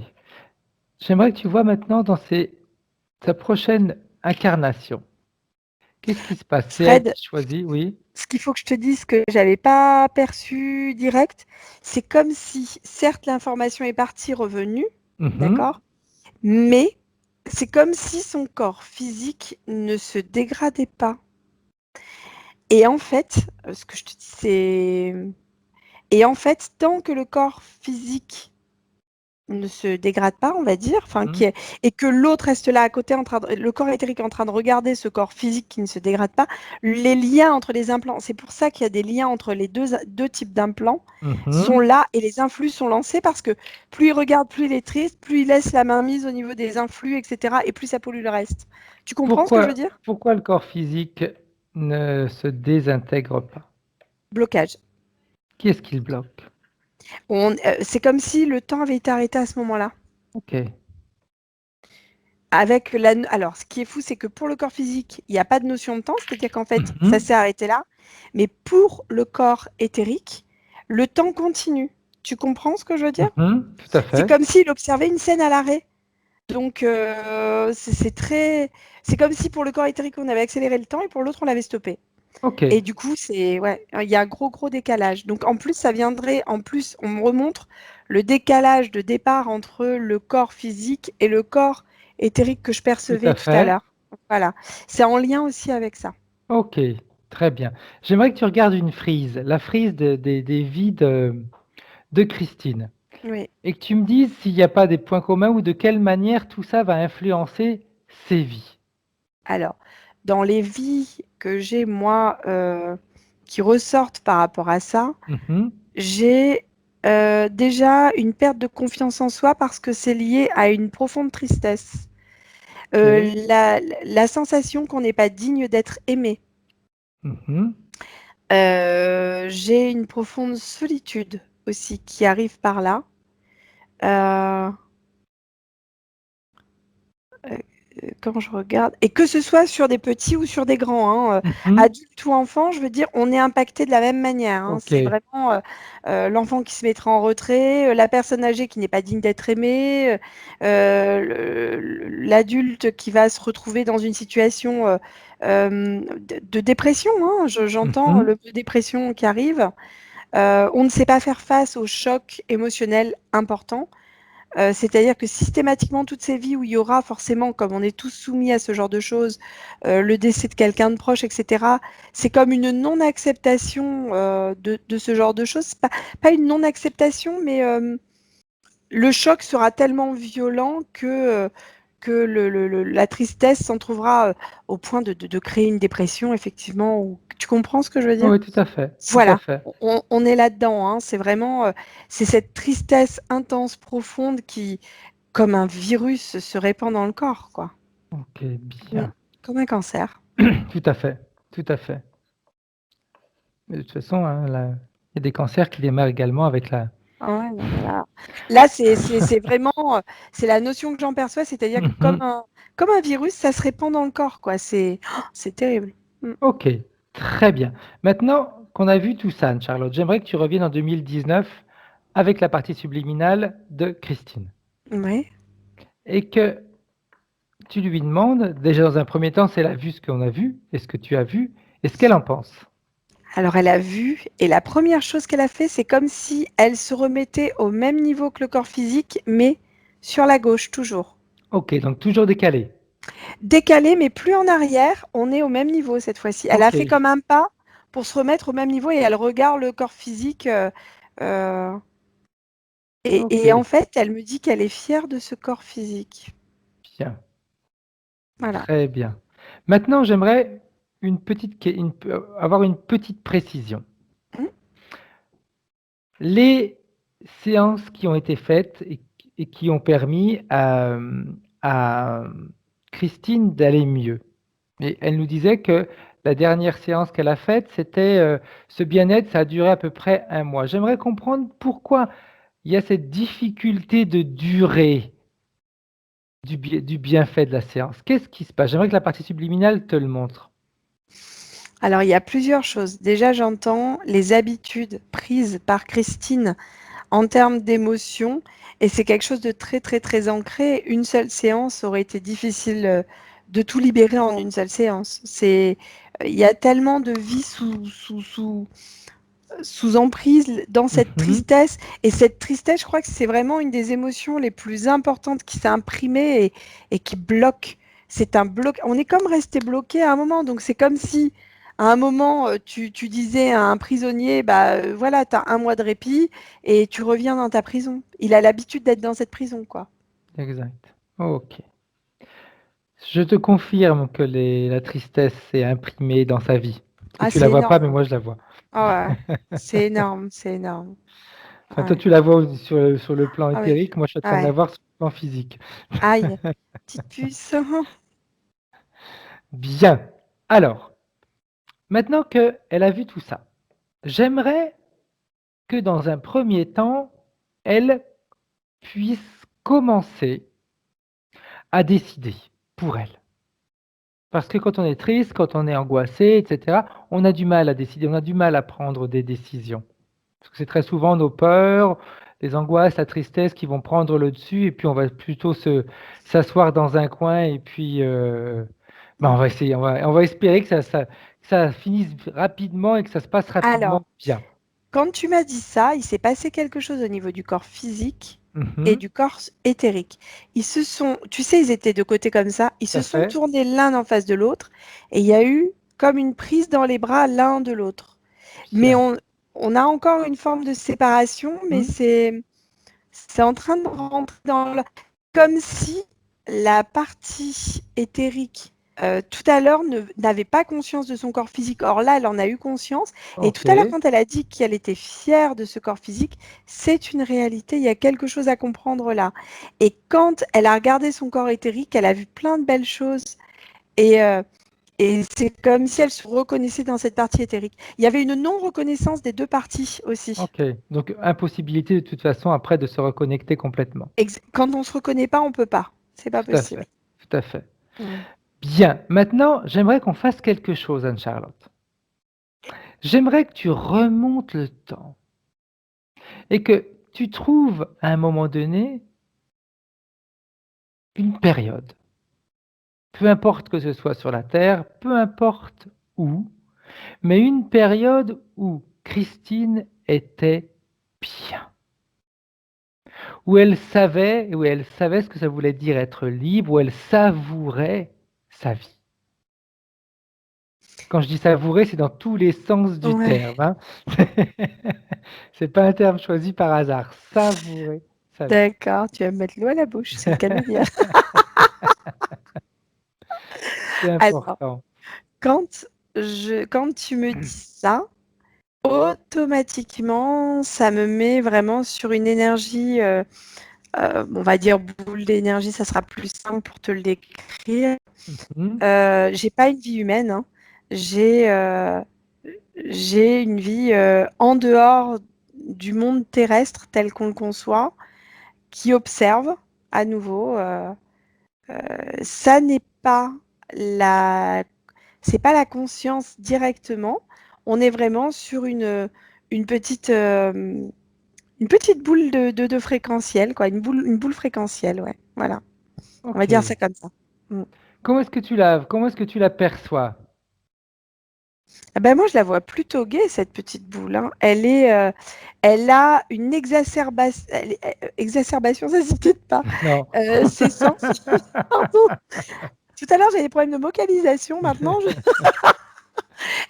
J'aimerais que tu vois maintenant dans sa prochaine incarnation. Qu'est-ce qui se passe? C'est elle
Fred,
qui choisit, oui.
ce qu'il faut que je te dise que j'avais pas perçu direct, c'est comme si, certes, l'information est partie, revenue,
Mhm.
d'accord, mais c'est comme si son corps physique ne se dégradait pas. Et en fait, ce que je te dis, c'est... Et en fait, tant que le corps physique ne se dégrade pas, on va dire,
Mhm.
et que l'autre reste là à côté, le corps éthérique en train de regarder ce corps physique qui ne se dégrade pas, les liens entre les implants, c'est pour ça qu'il y a des liens entre les deux types d'implants, sont
Mhm.
là et les influx sont lancés parce que plus il regarde, plus il est triste, plus il laisse la main mise au niveau des influx, etc. Et plus ça pollue le reste. Tu comprends ce que je veux dire?
Pourquoi le corps physique ne se désintègre pas?
Blocage.
Qu'est-ce qui le bloque?
C'est comme si le temps avait été arrêté à ce moment-là.
Ok.
Alors, ce qui est fou, c'est que pour le corps physique, il n'y a pas de notion de temps, c'est-à-dire qu'en fait, ça
Mhm.
s'est arrêté là. Mais pour le corps éthérique, le temps continue. Tu comprends ce que je veux dire?
Mhm. Tout à
C'est
fait.
comme s'il observait une scène à l'arrêt. Donc, c'est comme si pour le corps éthérique, on avait accéléré le temps et pour l'autre, on l'avait stoppé.
Ok.
Et du coup, ouais, il y a un gros décalage. Donc, en plus, on me remontre le décalage de départ entre le corps physique et le corps éthérique que je
Tout
percevais
à
tout à
fait.
l'heure. Voilà. C'est en lien aussi avec ça.
Ok. Très bien. J'aimerais que tu regardes une frise, la frise des vies de Christine,
Oui.
et que tu me dises s'il n'y a pas des points communs ou de quelle manière tout ça va influencer ses vies.
Alors, dans les vies que j'ai, moi, qui ressortent par rapport à ça,
Mhm.
j'ai déjà une perte de confiance en soi parce que c'est lié à une profonde tristesse.
Ok.
La sensation qu'on n'est pas digne d'être aimé.
Mhm.
J'ai une profonde solitude aussi qui arrive par là. Euh, euh, Quand je regarde, et que ce soit sur des petits ou sur des grands, hein,
Mhm.
adultes ou enfants, je veux dire, on est impacté de la même manière, hein.
Ok.
C'est vraiment l'enfant qui se mettra en retrait, la personne âgée qui n'est pas digne d'être aimée, l'adulte qui va se retrouver dans une situation de dépression, hein. J'entends
Mhm.
le mot dépression qui arrive. On ne sait pas faire face aux chocs émotionnels importants. C'est-à-dire que systématiquement, toutes ces vies où il y aura forcément, comme on est tous soumis à ce genre de choses, le décès de quelqu'un de proche, etc., c'est comme une non-acceptation de ce genre de choses. Pas une non-acceptation, mais le choc sera tellement violent que la tristesse s'en trouvera au point de créer une dépression, effectivement. Tu comprends ce que je veux dire?
Oui, tout à fait. Tout à
Voilà,
fait.
on est là-dedans, hein. C'est vraiment, c'est cette tristesse intense, profonde qui, comme un virus, se répand dans le corps, quoi.
Ok,
Mm.
bien.
Comme un cancer.
Tout à fait. Tout à fait. Mais de toute façon, hein, il y a des cancers qui démarrent également avec la.
Ah ouais, non, mais là, c'est vraiment, c'est la notion que j'en perçois, c'est-à-dire que
Mhm.
comme un virus, ça se répand dans le corps, quoi. C'est terrible. Mm.
Ok, très bien. Maintenant qu'on a vu tout ça, Anne-Charlotte, j'aimerais que tu reviennes en 2019 avec la partie subliminale de Christine
Ouais.
et que tu lui demandes, déjà dans un premier temps, si elle a vu ce qu'on a vu et ce que tu as vu et ce qu'elle en pense.
Alors, elle a vu, et la première chose qu'elle a fait, c'est comme si elle se remettait au même niveau que le corps physique, mais sur la gauche, toujours.
Ok, donc toujours décalé.
Décalé, mais plus en arrière, on est au même niveau cette fois-ci. Elle a
Ok,
fait comme un pas pour se remettre au même niveau et elle regarde le corps physique. Euh,
ok,
et en fait, elle me dit qu'elle est fière de ce corps physique.
bien,
Voilà.
très bien. Maintenant, j'aimerais avoir une petite précision.
Hmm.
Les séances qui ont été faites et qui ont permis à Christine d'aller mieux. Et elle nous disait que la dernière séance qu'elle a faite, c'était ce bien-être, ça a duré à peu près un mois. J'aimerais comprendre pourquoi il y a cette difficulté de durée du bienfait de la séance. Qu'est-ce qui se passe? J'aimerais que la partie subliminale te le montre.
Alors, il y a plusieurs choses. Déjà, j'entends les habitudes prises par Christine en termes d'émotion et c'est quelque chose de très ancré. Une seule séance aurait été difficile de tout libérer en une seule séance. Il y a tellement de vie sous emprise dans cette
Mhm,
tristesse. Et cette tristesse, je crois que c'est vraiment une des émotions les plus importantes qui s'est imprimée et qui bloque. C'est un bloc. On est comme resté bloqué à un moment. Donc c'est comme si À un moment, tu disais à un prisonnier, bah voilà, tu as 1 mois de répit et tu reviens dans ta prison. Il a l'habitude d'être dans cette prison, quoi.
Exact. OK. Je te confirme que la tristesse est imprimée dans sa vie. Parce que
Ah,
tu la
c'est
vois pas,
énorme.
mais moi je la vois.
Ah ouais, c'est énorme, c'est énorme.
Enfin, toi,
Ouais.
tu la vois sur le plan
Ah oui.
éthérique, moi je suis en
Ah
train de la
ouais.
voir sur le plan physique.
Aïe, petite puce.
Bien. Alors, maintenant qu'elle a vu tout ça, j'aimerais que dans un premier temps, elle puisse commencer à décider pour elle. Parce que quand on est triste, quand on est angoissé, et cetera, on a du mal à décider, on a du mal à prendre des décisions. Parce que c'est très souvent nos peurs, les angoisses, la tristesse qui vont prendre le dessus et puis on va plutôt s'asseoir dans un coin et puis, on va essayer, on va espérer que ça finisse rapidement et que ça se passe rapidement
Alors,
bien.
quand tu m'as dit ça, il s'est passé quelque chose au niveau du corps physique et
Mmh.
du corps éthérique. Tu sais, ils étaient de côté comme ça, ils
Tout
se
à
sont
fait.
tournés l'un en face de l'autre et il y a eu comme une prise dans les bras l'un de l'autre. Mais
Bien.
on a encore une forme de séparation, mais
Mmh.
c'est en train de rentrer dans le comme si la partie éthérique, tout à l'heure n'avait pas conscience de son corps physique. Or là, elle en a eu conscience et tout à l'heure
OK.
quand elle a dit qu'elle était fière de ce corps physique, c'est une réalité, il y a quelque chose à comprendre là. Et quand elle a regardé son corps éthérique, elle a vu plein de belles choses et c'est comme si elle se reconnaissait dans cette partie éthérique. Il y avait une non-reconnaissance des 2 parties aussi.
OK. Donc impossibilité de toute façon après de se reconnecter complètement.
Quand on se reconnaît pas, on peut pas. C'est pas
Tout à
possible.
fait, tout à fait.
Mmh.
Bien, maintenant, j'aimerais qu'on fasse quelque chose, Anne-Charlotte. J'aimerais que tu remontes le temps et que tu trouves à un moment donné une période, peu importe que ce soit sur la terre, peu importe où, mais une période où Christine était bien, où elle savait ce que ça voulait dire être libre, où elle savourait sa vie. Quand je dis savourer, c'est dans tous les sens du
Ouais,
terme, hein. C'est pas un terme choisi par hasard. Savourer sa vie.
d'accord, tu vas me mettre l'eau à la bouche, c'est le cas de le dire.
C'est
Alors,
important.
quand tu me dis ça, automatiquement, ça me met vraiment sur une énergie, on va dire boule d'énergie, ça sera plus simple pour te le décrire.
Mmh.
J'ai pas une vie humaine, hein. J'ai, heu, j'ai une vie, en dehors du monde terrestre tel qu'on le conçoit, qui observe à nouveau, ça n'est pas la c'est pas la conscience directement. On est vraiment sur une petite, une petite boule de fréquentiel quoi, une boule fréquentielle, ouais, voilà. On va dire ça
OK.
comme ça. Mmh.
Comment est-ce que tu la perçois?
Ah bah, moi je la vois plutôt gaie cette petite boule, hein. Elle a une exacerbation, ça se dit peut-être pas.
Non.
Ses sens pardon, tout à l'heure j'avais des problèmes de vocalisation, maintenant je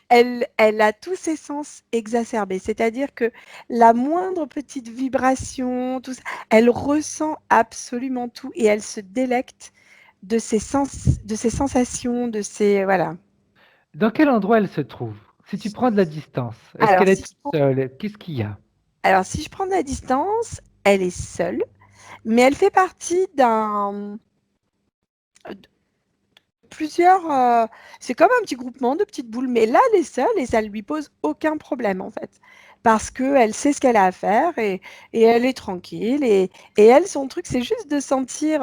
elle a tous ses sens exacerbés. C'est-à-dire que la moindre petite vibration, tout ça, elle ressent absolument tout et elle se délecte de ses sensations, de ses voilà.
Dans quel endroit elle se trouve? Si tu prends de la distance, est-ce
Alors
qu'elle est
si
toute
je prends
seule? Qu'est-ce qu'il y a?
si je prends de la distance, elle est seule, mais elle fait partie de plusieurs, c'est comme un petit groupement de petites boules, mais là, elle est seule et ça ne lui pose aucun problème, en fait. Parce qu'elle sait ce qu'elle a à faire et elle est tranquille et elle, son truc, c'est juste de sentir,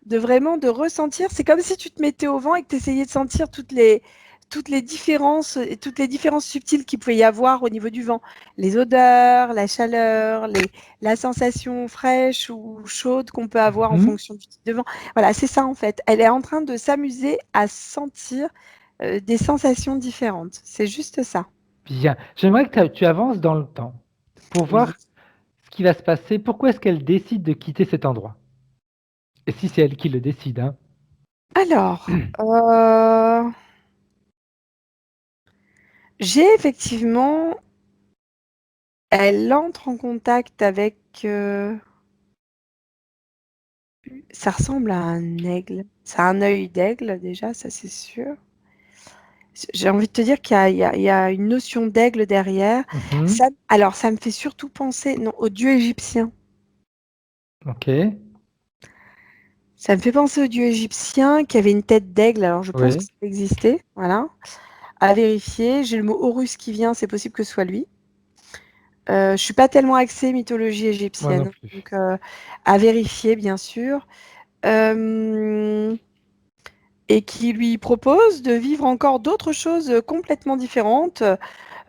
de vraiment de ressentir. C'est comme si tu te mettais au vent et que tu essayais de sentir toutes les différences et toutes les différences subtiles qu'il pouvait y avoir au niveau du vent. Les odeurs, la chaleur, la sensation fraîche ou chaude qu'on peut avoir en
Mmh.
fonction du type de vent. Voilà, c'est ça en fait. Elle est en train de s'amuser à sentir des sensations différentes. C'est juste ça.
Bien. J'aimerais que tu avances dans le temps pour
Oui.
voir ce qui va se passer. Pourquoi est-ce qu'elle décide de quitter cet endroit? Et si c'est elle qui le décide, hein.
Alors, J'ai effectivement, elle entre en contact avec, ça ressemble à un aigle. Ça a un œil d'aigle déjà, ça c'est sûr. J'ai envie de te dire qu'il y a une notion d'aigle derrière.
Mhm.
Alors ça me fait surtout penser, non, au dieu égyptien.
Ok.
Ça me fait penser au dieu égyptien qui avait une tête d'aigle, alors je pense que
Oui.
ça existait, voilà. À vérifier, j'ai le mot Horus qui vient, c'est possible que ce soit lui. Je suis pas tellement axée mythologie
Moi non
égyptienne,
plus.
donc à vérifier bien sûr. Et qui lui propose de vivre encore d'autres choses complètement différentes.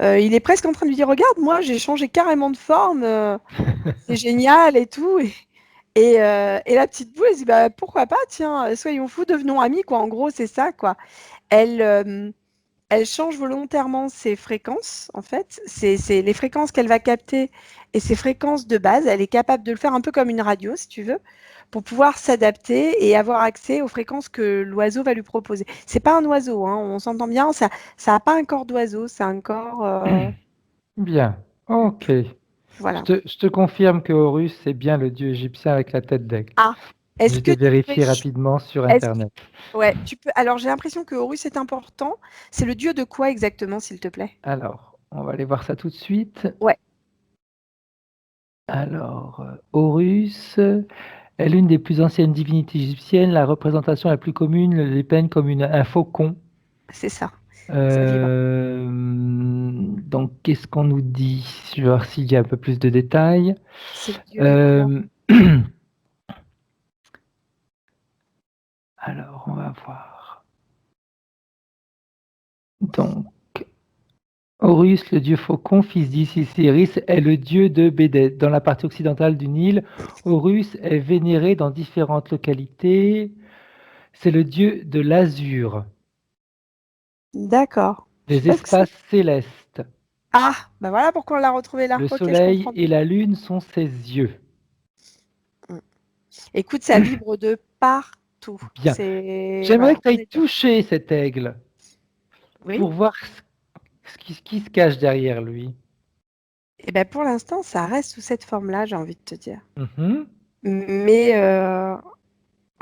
Il est presque en train de lui dire, regarde, moi j'ai changé carrément de forme, c'est génial et tout. Et la petite boule, elle dit, bah, pourquoi pas, tiens, soyons fous, devenons amis, quoi. En gros, c'est ça, quoi. Elle, euh, Elle change volontairement ses fréquences, en fait. C'est les fréquences qu'elle va capter et ses fréquences de base. Elle est capable de le faire un peu comme une radio, si tu veux, pour pouvoir s'adapter et avoir accès aux fréquences que l'oiseau va lui proposer. C'est pas un oiseau, hein, on s'entend bien, ça n'a pas un corps d'oiseau, c'est un corps...
Bien. Ok.
voilà.
Je te confirme que Horus, c'est bien le dieu égyptien avec la tête d'aigle.
Ah, est-ce
J'ai
que tu pourrais...
vérifié rapidement sur
est-ce-
Internet.
Ouais, tu peux... Alors, j'ai l'impression que Horus est important. C'est le dieu de quoi exactement, s'il te plaît?
Alors, on va aller voir ça tout de suite.
Ouais,
Alors, Horus est l'une des plus anciennes divinités égyptiennes. La représentation la plus commune le dépeint comme un faucon.
c'est ça. Ça vibre.
Donc, qu'est-ce qu'on nous dit? Je vais voir s'il y a un peu plus de détails.
C'est le dieu de quoi?
Euh, Alors, on va voir. Donc, Horus, le dieu faucon, fils d'Isis, est le dieu de Bédès. Dans la partie occidentale du Nil, Horus est vénéré dans différentes localités. C'est le dieu de l'azur,
D'accord. Je sais
des
pas ce que c'est.
espaces célestes.
Ah, bah voilà pourquoi on l'a retrouvé là.
Le
Ok, je
soleil
comprends.
et la lune sont ses yeux.
Mm. Écoute, ça vibre de partout.
Bien.
C'est
J'aimerais
voilà,
que tu
on
ailles
est bien.
toucher cet aigle
Oui.
pour voir ce qui se cache derrière lui.
Et ben pour l'instant, ça reste sous cette forme-là, j'ai envie de te dire.
Mhm.
Mais ouais,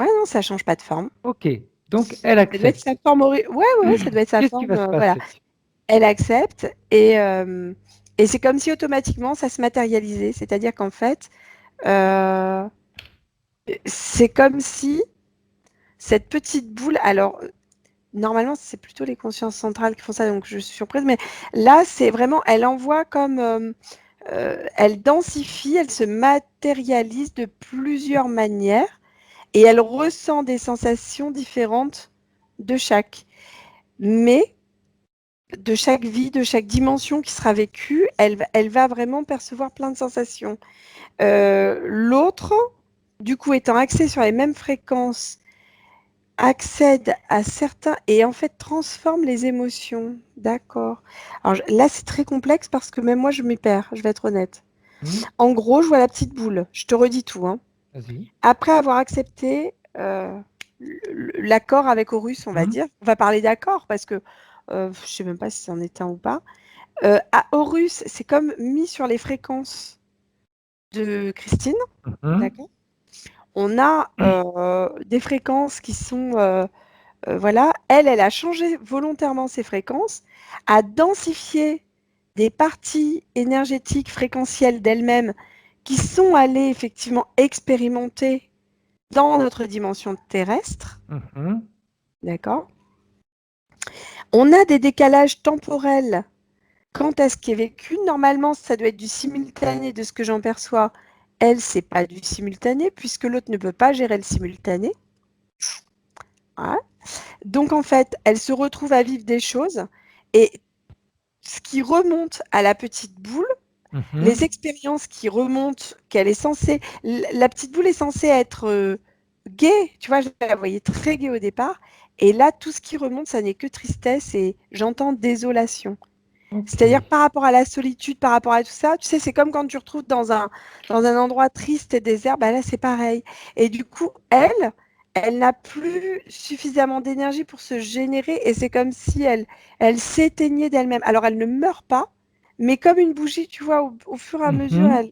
non, ça change pas de forme.
Ok. Donc, elle
Ça doit être sa
accepte.
forme ouais, ouais, ouais, ça doit être sa
Qu'est-ce qui
forme.
va se
Voilà.
passer?
Elle accepte et c'est comme si automatiquement ça se matérialisait. C'est-à-dire qu'en fait, euh, c'est comme si cette petite boule. Alors, normalement, c'est plutôt les consciences centrales qui font ça, donc je suis surprise. Mais là, c'est vraiment, elle envoie comme, elle densifie, elle se matérialise de plusieurs manières et elle ressent des sensations différentes de chaque. Mais de chaque vie, de chaque dimension qui sera vécue, elle va vraiment percevoir plein de sensations. L'autre, du coup, étant axé sur les mêmes fréquences, accède à certains et en fait transforme les émotions. D'accord. Alors là, c'est très complexe parce que même moi, je m'y perds, je vais être honnête.
Hmm.
En gros, je vois la petite boule. Je te redis tout, hein.
Vas-y.
Après avoir accepté l'accord avec Horus, on va
Mhm.
dire, on va parler d'accord parce que je ne sais même pas si c'en est un ou pas. À Horus, c'est comme mis sur les fréquences de Christine.
Mhm.
D'accord. On a des fréquences qui sont voilà, elle a changé volontairement ses fréquences, a densifié des parties énergétiques fréquentielles d'elle-même qui sont allées effectivement expérimenter dans notre dimension terrestre,
Mhm.
d'accord? On a des décalages temporels quant à ce qui est vécu. Normalement, ça doit être du simultané de ce que j'en perçois. Elle, c'est pas du simultané puisque l'autre ne peut pas gérer le simultané. Voilà. Donc en fait, elle se retrouve à vivre des choses et ce qui remonte à la petite boule, les
Mhm.
expériences qui remontent, qu'elle est censée, la petite boule est censée être gaie, tu vois, je la voyais très gaie au départ, et là, tout ce qui remonte, ça n'est que tristesse et j'entends désolation.
Ok.
C'est-à-dire par rapport à la solitude, par rapport à tout ça, tu sais, c'est comme quand tu te retrouves dans un endroit triste et désert, bah là, c'est pareil. Et du coup, elle n'a plus suffisamment d'énergie pour se générer et c'est comme si elle s'éteignait d'elle-même. Alors, elle ne meurt pas, mais comme une bougie, tu vois, au fur et à mesure,
Mhm,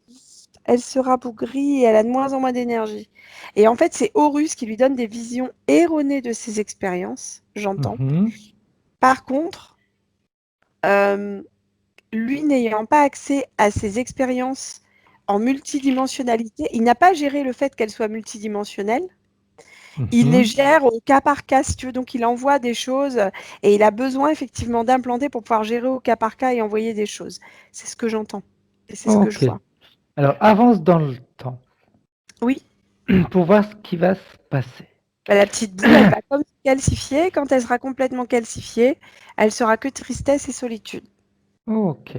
elle se rabougrit et elle a de moins en moins d'énergie. Et en fait, c'est Horus qui lui donne des visions erronées de ses expériences, j'entends.
mhm.
Par contre, euh, lui n'ayant pas accès à ses expériences en multidimensionnalité, il n'a pas géré le fait qu'elle soit multidimensionnelle. Il les
Mhm.
gère au cas par cas, si tu veux. Donc, il envoie des choses et il a besoin effectivement d'implanter pour pouvoir gérer au cas par cas et envoyer des choses. C'est ce que j'entends et c'est ce que je
Ok.
vois.
Alors, avance dans le temps
Oui,
pour voir ce qui va se passer.
bah, la petite boule, elle va comme se calcifier. Quand elle sera complètement calcifiée, elle sera que tristesse et solitude.
Ok.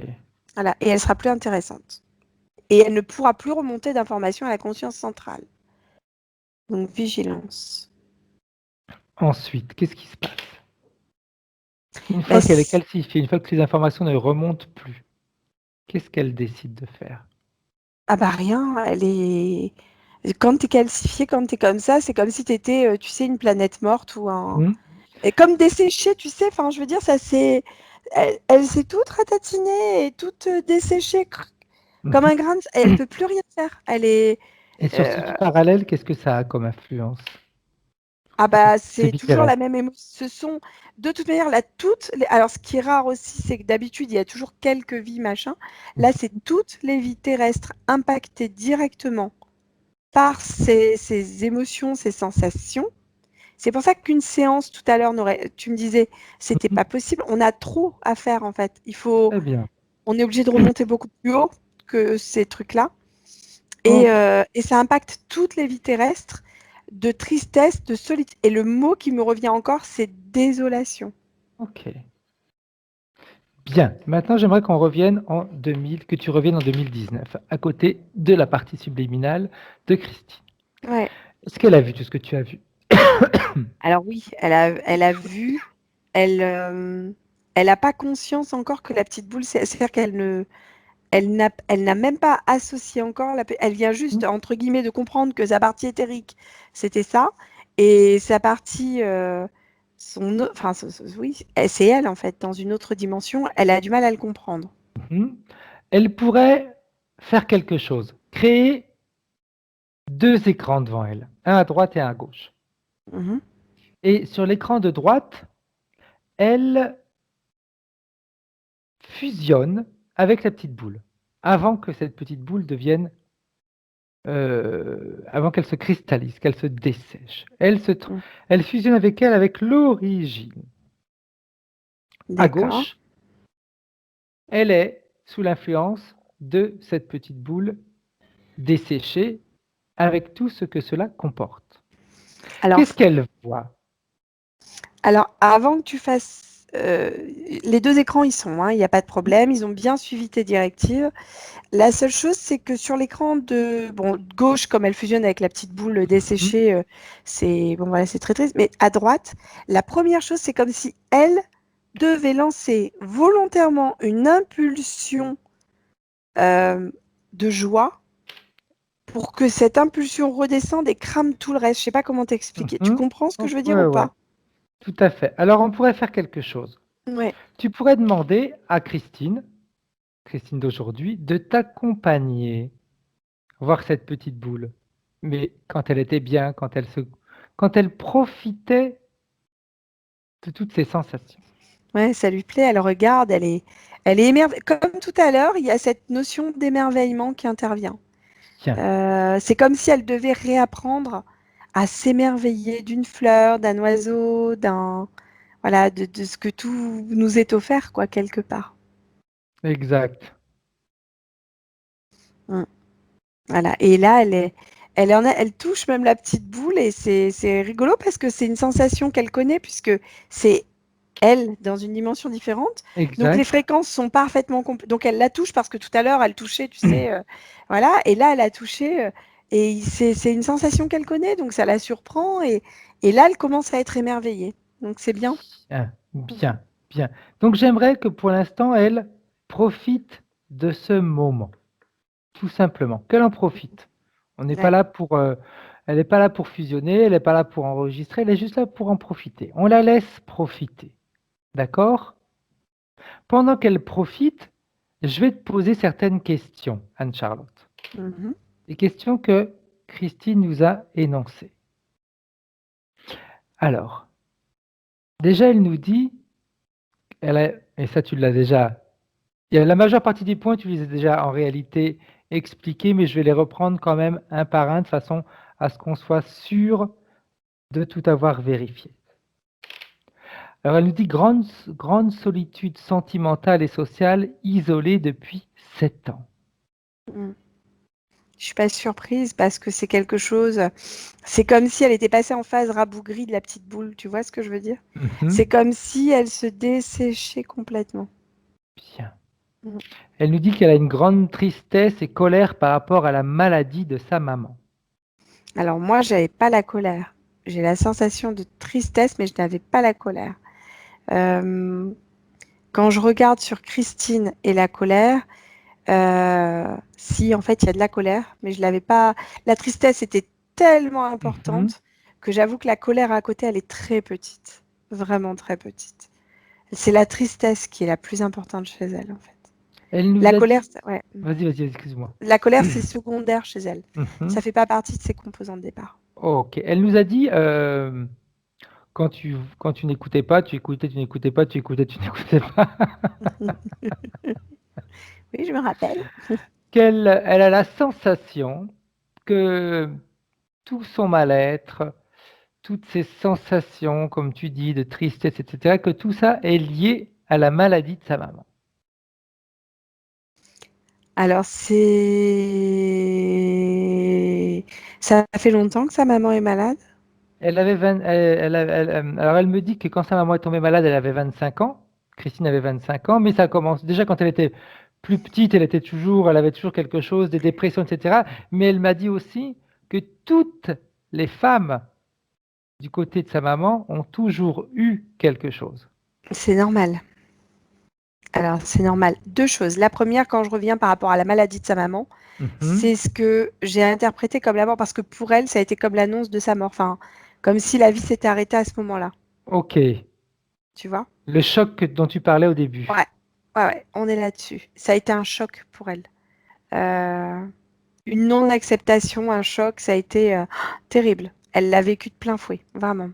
Voilà. Et elle sera plus intéressante. Et elle ne pourra plus remonter d'informations à la conscience centrale. Donc, vigilance.
Ensuite, qu'est-ce qui se passe? Une
Bah,
fois qu'elle est calcifiée, une fois que les informations ne remontent plus, qu'est-ce qu'elle décide de faire?
ah bah rien, elle est. Quand tu es calcifié, quand tu es comme ça, c'est comme si tu étais, tu sais, une planète morte ou un.
Mhm,
Et comme desséchée, tu sais, enfin, je veux dire, ça c'est. Elle s'est toute ratatinée et toute desséchée, comme
mhm.
un grain de. Elle peut plus rien faire. Elle est.
Et sur ce
euh,
vie parallèle, qu'est-ce que ça a comme influence
Ah
sur
bah
ces
c'est
vies
toujours la
terrestres?
même émotion. Ce sont de toute manière là Alors ce qui est rare aussi, c'est que d'habitude il y a toujours quelques vies machin. Là c'est toutes les vies terrestres impactées directement par ces émotions, ces sensations. C'est pour ça qu'une séance tout à l'heure tu me disais, c'était
Mhm.
pas possible. On a trop à faire en fait.
Très bien.
On est obligé de remonter beaucoup plus haut que ces trucs-là.
Ok.
Et ça impacte toutes les vies terrestres de tristesse, de solitude. Et le mot qui me revient encore, c'est désolation.
Ok. Bien. Maintenant, j'aimerais qu'on revienne que tu reviennes en 2019, à côté de la partie subliminale de Christine.
Ouais.
Est-ce qu'elle a vu tout ce que tu as vu?
Alors oui, elle a vu, elle n'a pas conscience encore que la petite boule, c'est-à-dire qu'elle ne, elle n'a même pas associé encore, elle vient juste, entre guillemets, de comprendre que sa partie éthérique, c'était ça, et sa partie, enfin, oui, c'est elle en fait, dans une autre dimension, elle a du mal à le comprendre.
Mhm. Elle pourrait faire quelque chose, créer deux écrans devant elle, un à droite et un à gauche.
Mhm.
Et sur l'écran de droite, elle fusionne avec la petite boule, avant que cette petite boule devienne, avant qu'elle se cristallise, qu'elle se dessèche.
Mm.
Elle fusionne avec elle, avec l'origine. À
D'accord.
gauche, elle est sous l'influence de cette petite boule desséchée, avec tout ce que cela comporte.
Alors,
Qu'est-ce qu'elle voit?
Alors, avant que tu fasses, les 2 écrans, ils sont, hein, il n'y a pas de problème, ils ont bien suivi tes directives. La seule chose, c'est que sur l'écran de bon, gauche, comme elle fusionne avec la petite boule
Mhm.
desséchée, c'est bon, voilà, c'est très triste. Mais à droite, la première chose, c'est comme si elle devait lancer volontairement une impulsion, de joie pour que cette impulsion redescende et crame tout le reste. Je sais pas comment t'expliquer. Tu
Mhm.
comprends ce que
Oh,
je veux dire
ouais,
ou
ouais,
pas?
tout à fait. Alors, on pourrait faire quelque chose.
Ouais.
Tu pourrais demander à Christine d'aujourd'hui, de t'accompagner voir cette petite boule. Mais quand elle était bien, quand elle profitait de toutes ces sensations.
Ouais, ça lui plaît, elle regarde, elle est émerveillée. Comme tout à l'heure, il y a cette notion d'émerveillement qui intervient.
Tiens,
C'est comme si elle devait réapprendre à s'émerveiller d'une fleur, d'un oiseau, voilà, de ce que tout nous est offert, quoi, quelque part.
exact.
Mm. Voilà. Et là, elle touche même la petite boule et c'est rigolo parce que c'est une sensation qu'elle connaît puisque c'est elle dans une dimension différente. Donc les
Exact.
fréquences sont parfaitement donc elle la touche parce que tout à l'heure elle touchait, tu sais, voilà. Et là elle a touché et c'est une sensation qu'elle connaît, donc ça la surprend et là elle commence à être émerveillée. Donc c'est bien.
Bien, bien, bien. Donc j'aimerais que pour l'instant, elle profite de ce moment, tout simplement, qu'elle en profite. On n'est pas
Ouais.
là pour Elle n'est pas là pour fusionner, elle n'est pas là pour enregistrer, elle est juste là pour en profiter. On la laisse profiter. D'accord? Pendant qu'elle profite, je vais te poser certaines questions, Anne-Charlotte.
Mhm.
Des questions que Christine nous a énoncées. Alors, déjà, elle nous dit, et ça tu l'as déjà, la majeure partie des points, tu les as déjà en réalité expliqués, mais je vais les reprendre quand même un par un de façon à ce qu'on soit sûr de tout avoir vérifié. Alors, elle nous dit grande solitude sentimentale et sociale, isolée depuis 7 ans.
Mm. Je suis pas surprise parce que c'est quelque chose. C'est comme si elle était passée en phase rabougrie de la petite boule. Tu vois ce que je veux dire? C'est comme si elle se desséchait complètement.
Bien.
Mm.
Elle nous dit qu'elle a une grande tristesse et colère par rapport à la maladie de sa maman.
Alors moi, j'avais pas la colère. J'ai la sensation de tristesse, mais je n'avais pas la colère. Euh, Quand je regarde sur Christine et la colère, si en fait il y a de la colère, mais je l'avais pas. La tristesse était tellement importante que j'avoue que la colère à côté, elle est très petite, vraiment très petite. C'est la tristesse qui est la plus importante chez elle en fait.
Elle nous
La
a
colère,
dit...
ouais.
Vas-y, excuse-moi.
La colère, c'est secondaire chez elle. Ça fait pas partie de ses composants de départ.
Ok. Elle nous a dit, quand tu n'écoutais pas, tu écoutais, tu n'écoutais pas, tu écoutais, tu n'écoutais pas.
Oui, je me rappelle.
Elle a la sensation que tout son mal-être, toutes ces sensations, comme tu dis, de tristesse, etc., que tout ça est lié à la maladie de sa maman.
Alors, ça fait longtemps que sa maman est malade?
Elle avait alors elle me dit que quand sa maman est tombée malade, elle avait 25 ans. Christine avait 25 ans, mais ça commence déjà quand elle était plus petite, elle avait toujours quelque chose, des dépressions, etc. Mais elle m'a dit aussi que toutes les femmes du côté de sa maman ont toujours eu quelque chose.
C'est normal. Alors, c'est normal. Deux choses. La première, quand je reviens par rapport à la maladie de sa maman, c'est ce que j'ai interprété comme la mort, parce que pour elle, ça a été comme l'annonce de sa mort. Enfin, comme si la vie s'était arrêtée à ce moment-là.
Ok.
Tu vois?
Le choc dont tu parlais au début.
Ouais. Ouais, on est là-dessus. Ça a été un choc pour elle. Euh, une non-acceptation, un choc, ça a été terrible. Elle l'a vécu de plein fouet, vraiment.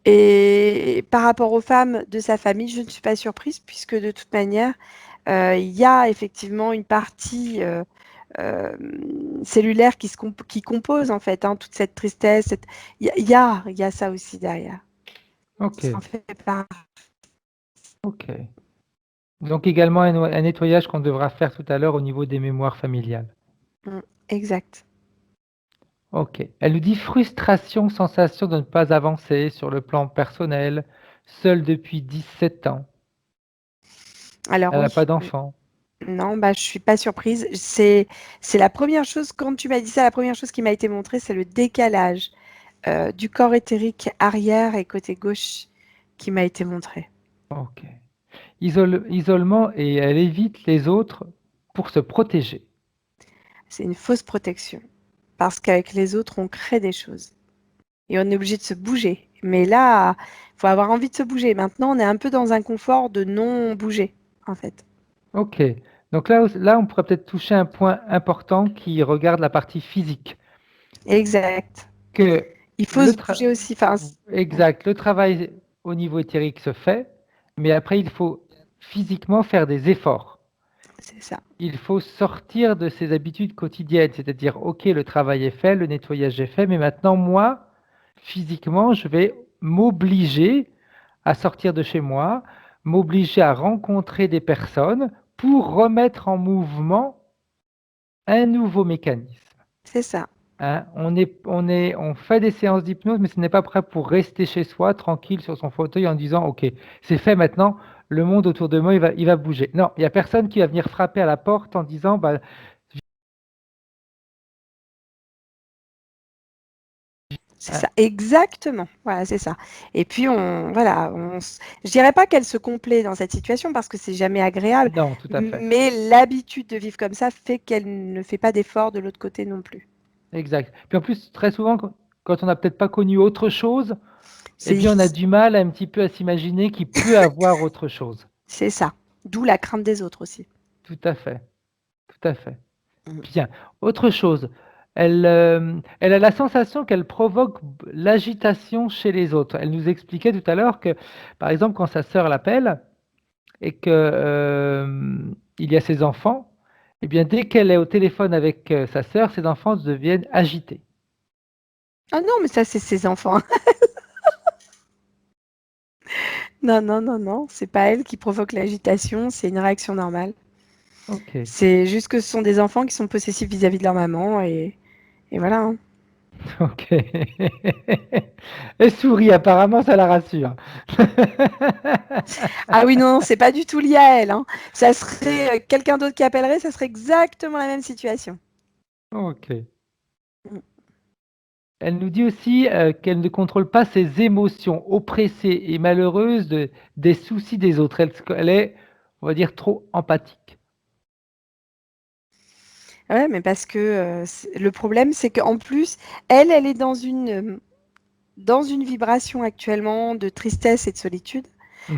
Et par rapport aux femmes de sa famille, je ne suis pas surprise puisque de toute manière, il y a effectivement une partie euh, cellulaire qui compose en fait toute cette tristesse. Il y a ça aussi derrière.
Ok.
Ça en fait partie.
Ok. Donc également un nettoyage qu'on devra faire tout à l'heure au niveau des mémoires familiales.
Exact.
Ok. Elle nous dit frustration, sensation de ne pas avancer sur le plan personnel, seule depuis 17 ans.
Alors
Elle n'a
oui,
pas d'enfant.
non, bah, je suis pas surprise. C'est la première chose, quand tu m'as dit ça, la première chose qui m'a été montrée, c'est le décalage du corps éthérique arrière et côté gauche qui m'a été montré.
Ok. Isolement et elle évite les autres pour se protéger.
C'est une fausse protection. Parce qu'avec les autres, on crée des choses. Et on est obligé de se bouger. Mais là, il faut avoir envie de se bouger. Maintenant, on est un peu dans un confort de non bouger, en fait.
Ok. Donc là, on pourrait peut-être toucher un point important qui regarde la partie physique.
Exact.
Que
Il faut
le
se bouger aussi. Enfin,
exact, le travail au niveau éthérique se fait, mais après, il faut physiquement faire des efforts.
c'est ça.
Il faut sortir de ses habitudes quotidiennes, c'est-à-dire, ok, le travail est fait, le nettoyage est fait, mais maintenant, moi, physiquement, je vais m'obliger à sortir de chez moi, m'obliger à rencontrer des personnes pour remettre en mouvement un nouveau mécanisme.
C'est ça.
Hein, on fait des séances d'hypnose, mais ce n'est pas prêt pour rester chez soi, tranquille sur son fauteuil en disant, OK, c'est fait maintenant, le monde autour de moi, il va bouger. Non, il n'y a personne qui va venir frapper à la porte en disant, bah,
C'est
hein,
ça. Exactement. Voilà, c'est ça. Et puis, je dirais pas qu'elle se complaît dans cette situation parce que c'est jamais agréable,
non, tout à fait.
mais l'habitude de vivre comme ça fait qu'elle ne fait pas d'effort de l'autre côté non plus.
exact. Puis en plus, très souvent, quand on n'a peut-être pas connu autre chose, eh
C'est
bien, on a
difficile.
du mal un petit peu à s'imaginer qu'il peut avoir autre chose.
C'est ça. D'où la crainte des autres aussi.
Tout à fait, tout à fait.
Mm.
Bien. Autre chose, elle a la sensation qu'elle provoque l'agitation chez les autres. Elle nous expliquait tout à l'heure que, par exemple, quand sa sœur l'appelle et que, il y a ses enfants, eh bien, dès qu'elle est au téléphone avec sa sœur, ses enfants deviennent agités.
Ah non, mais ça, c'est ses enfants. Non, non, non, non. C'est pas elle qui provoque l'agitation. C'est une réaction normale.
Ok,
C'est juste que ce sont des enfants qui sont possessifs vis-à-vis de leur maman. Et voilà, hein.
ok. Elle sourit, apparemment, ça la rassure.
Ah oui, non, c'est pas du tout lié à elle, hein. Ça serait quelqu'un d'autre qui appellerait, ça serait exactement la même situation.
Ok.
Mm.
Elle nous dit aussi qu'elle ne contrôle pas ses émotions oppressées et malheureuses des soucis des autres. Elle est, on va dire, trop empathique.
Ouais, mais parce que le problème, c'est qu'en plus, elle est dans une vibration actuellement de tristesse et de solitude.